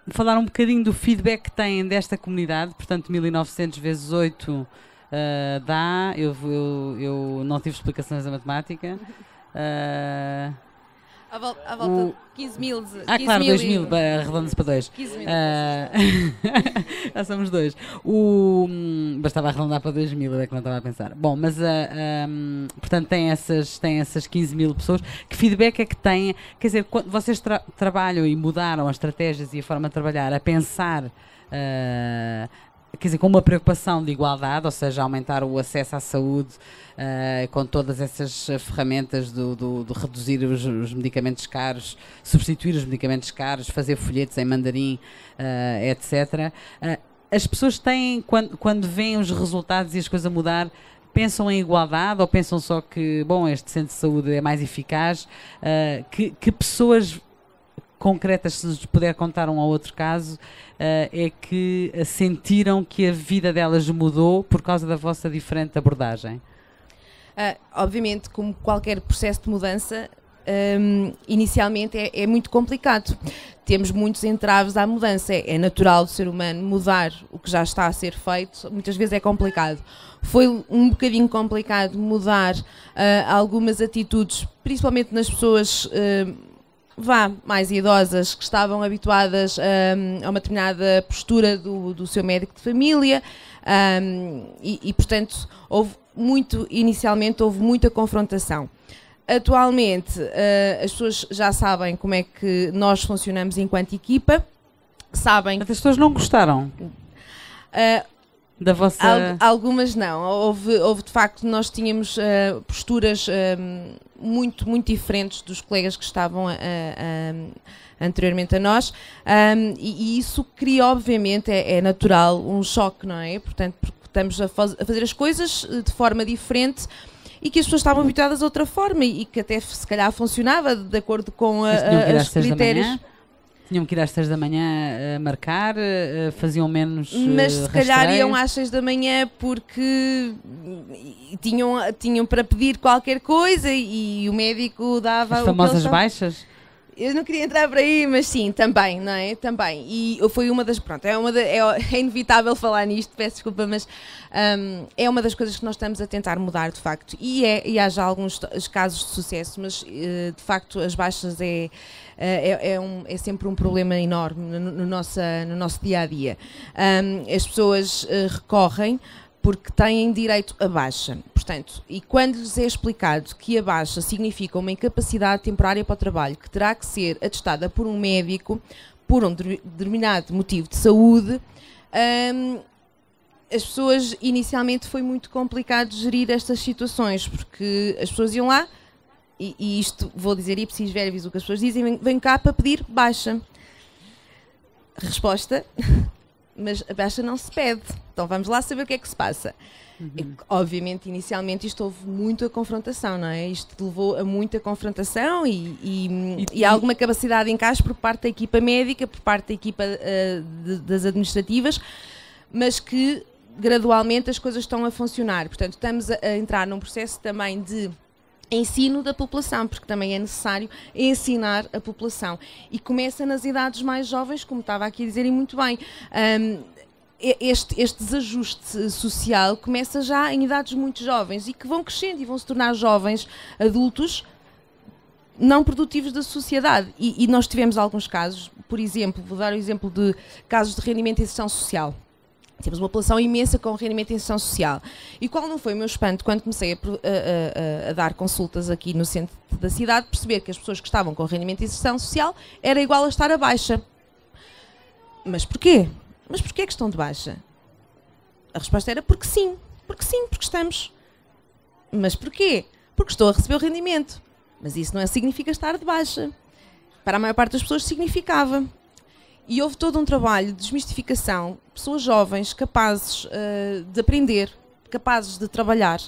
falar um bocadinho do feedback que têm desta comunidade. Portanto, 1900 vezes 8 dá. Eu não tive explicações da matemática. À volta de 15 mil. Claro, 2 mil, arredondamos para 2. 15 mil. Já somos 2. Bastava arredondar para 2 mil, é que não estava a pensar. Bom, mas portanto tem essas 15 mil pessoas. Que feedback é que têm? Quer dizer, quando vocês trabalham e mudaram as estratégias e a forma de trabalhar, a pensar quer dizer, com uma preocupação de igualdade, ou seja, aumentar o acesso à saúde com todas essas ferramentas do reduzir os medicamentos caros, substituir os medicamentos caros, fazer folhetos em mandarim, etc. As pessoas têm, quando veem os resultados e as coisas a mudar, pensam em igualdade ou pensam só que, bom, este centro de saúde é mais eficaz? Que pessoas concretas, se nos puder contar um ou outro caso, é que sentiram que a vida delas mudou por causa da vossa diferente abordagem? Obviamente, como qualquer processo de mudança, inicialmente é muito complicado. Temos muitos entraves à mudança. É natural do ser humano mudar o que já está a ser feito. Muitas vezes é complicado. Foi um bocadinho complicado mudar algumas atitudes, principalmente nas pessoas mais idosas, que estavam habituadas a uma determinada postura do seu médico de família, e portanto inicialmente houve muita confrontação. Atualmente as pessoas já sabem como é que nós funcionamos enquanto equipa, sabem... As pessoas não gostaram da vossa... Algumas não. Houve de facto, nós tínhamos posturas muito diferentes dos colegas que estavam anteriormente a nós, e isso cria, obviamente, é natural, um choque, não é? Portanto, porque estamos a fazer as coisas de forma diferente e que as pessoas estavam habituadas a outra forma e que até se calhar funcionava de acordo com os critérios. Tinham que ir às 6 da manhã a marcar, faziam menos mas se calhar rastreios. Iam às 6 da manhã porque tinham para pedir qualquer coisa e o médico dava... As famosas baixas? Eu não queria entrar por aí, mas sim, também, não é? Também. E foi uma das... Pronto, é inevitável falar nisto, peço desculpa, mas é uma das coisas que nós estamos a tentar mudar, de facto. E há já alguns casos de sucesso, mas de facto as baixas é sempre um problema enorme no nosso dia-a-dia. As pessoas recorrem porque têm direito a baixa. Portanto, e quando lhes é explicado que a baixa significa uma incapacidade temporária para o trabalho, que terá que ser atestada por um médico, por um determinado motivo de saúde, as pessoas, inicialmente foi muito complicado gerir estas situações, porque as pessoas iam lá, e isto, vou dizer ipsis verbis, o que as pessoas dizem, vem cá para pedir baixa. Resposta... Mas a baixa não se pede, então vamos lá saber o que é que se passa. E, obviamente, inicialmente isto houve muita confrontação, não é? Isto levou a muita confrontação e há alguma capacidade de encaixe por parte da equipa médica, por parte da equipa das administrativas, mas que gradualmente as coisas estão a funcionar. Portanto, estamos a entrar num processo também de ensino da população, porque também é necessário ensinar a população. E começa nas idades mais jovens, como estava aqui a dizer, e muito bem. Este desajuste social começa já em idades muito jovens e que vão crescendo e vão se tornar jovens adultos não produtivos da sociedade. E nós tivemos alguns casos, por exemplo, vou dar o exemplo de casos de rendimento e inserção social. Temos uma população imensa com rendimento e inserção social. E qual não foi o meu espanto quando comecei a dar consultas aqui no centro da cidade, perceber que as pessoas que estavam com rendimento e inserção social era igual a estar a baixa. Mas porquê? Mas porquê que estão de baixa? A resposta era porque sim, porque estamos. Mas porquê? Porque estou a receber o rendimento. Mas isso não significa estar de baixa. Para a maior parte das pessoas significava. E houve todo um trabalho de desmistificação, pessoas jovens, capazes de aprender, capazes de trabalhar.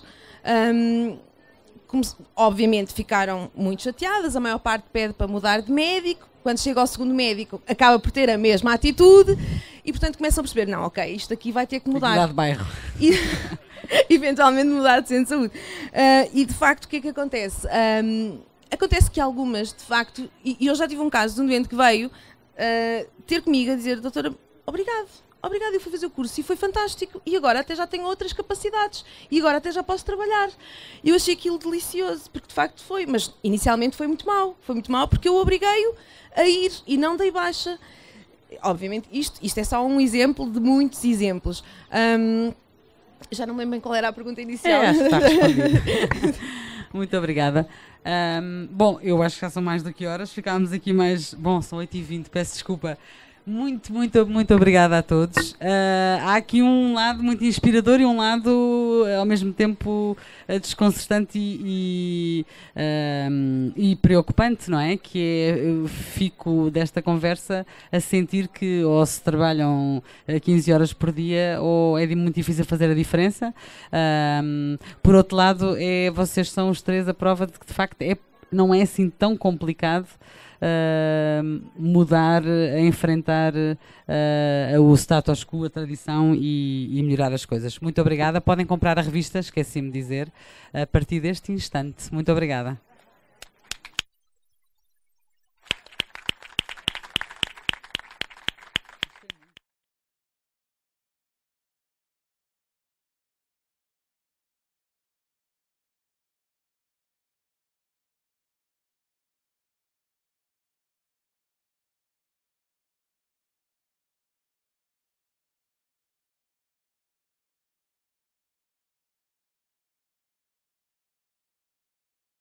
Obviamente ficaram muito chateadas, a maior parte pede para mudar de médico, quando chega ao segundo médico acaba por ter a mesma atitude e portanto começam a perceber, não, ok, isto aqui vai ter que mudar. Mudar de bairro. E, eventualmente mudar de centro de saúde. E de facto o que é que acontece? Acontece que algumas, de facto, e eu já tive um caso de um doente que veio ter comigo a dizer, doutora, obrigado, eu fui fazer o curso e foi fantástico e agora até já tenho outras capacidades e agora até já posso trabalhar. E eu achei aquilo delicioso, porque de facto foi, mas inicialmente foi muito mau porque eu obriguei-o a ir e não dei baixa. Obviamente isto é só um exemplo de muitos exemplos. Já não me lembro bem qual era a pergunta inicial. Está respondido. Muito obrigada. Bom, eu acho que já são mais do que horas. Ficámos aqui mais... Bom, são 8h20, peço desculpa. Muito obrigada a todos. Há aqui um lado muito inspirador e um lado ao mesmo tempo desconcertante e preocupante, não é? Que é, eu fico desta conversa a sentir que ou se trabalham 15 horas por dia ou é muito difícil fazer a diferença. Por outro lado, vocês são os três a prova de que de facto não é assim tão complicado mudar, enfrentar o status quo, a tradição e melhorar as coisas. Muito obrigada. Podem comprar a revista, esqueci-me de dizer, a partir deste instante. Muito obrigada.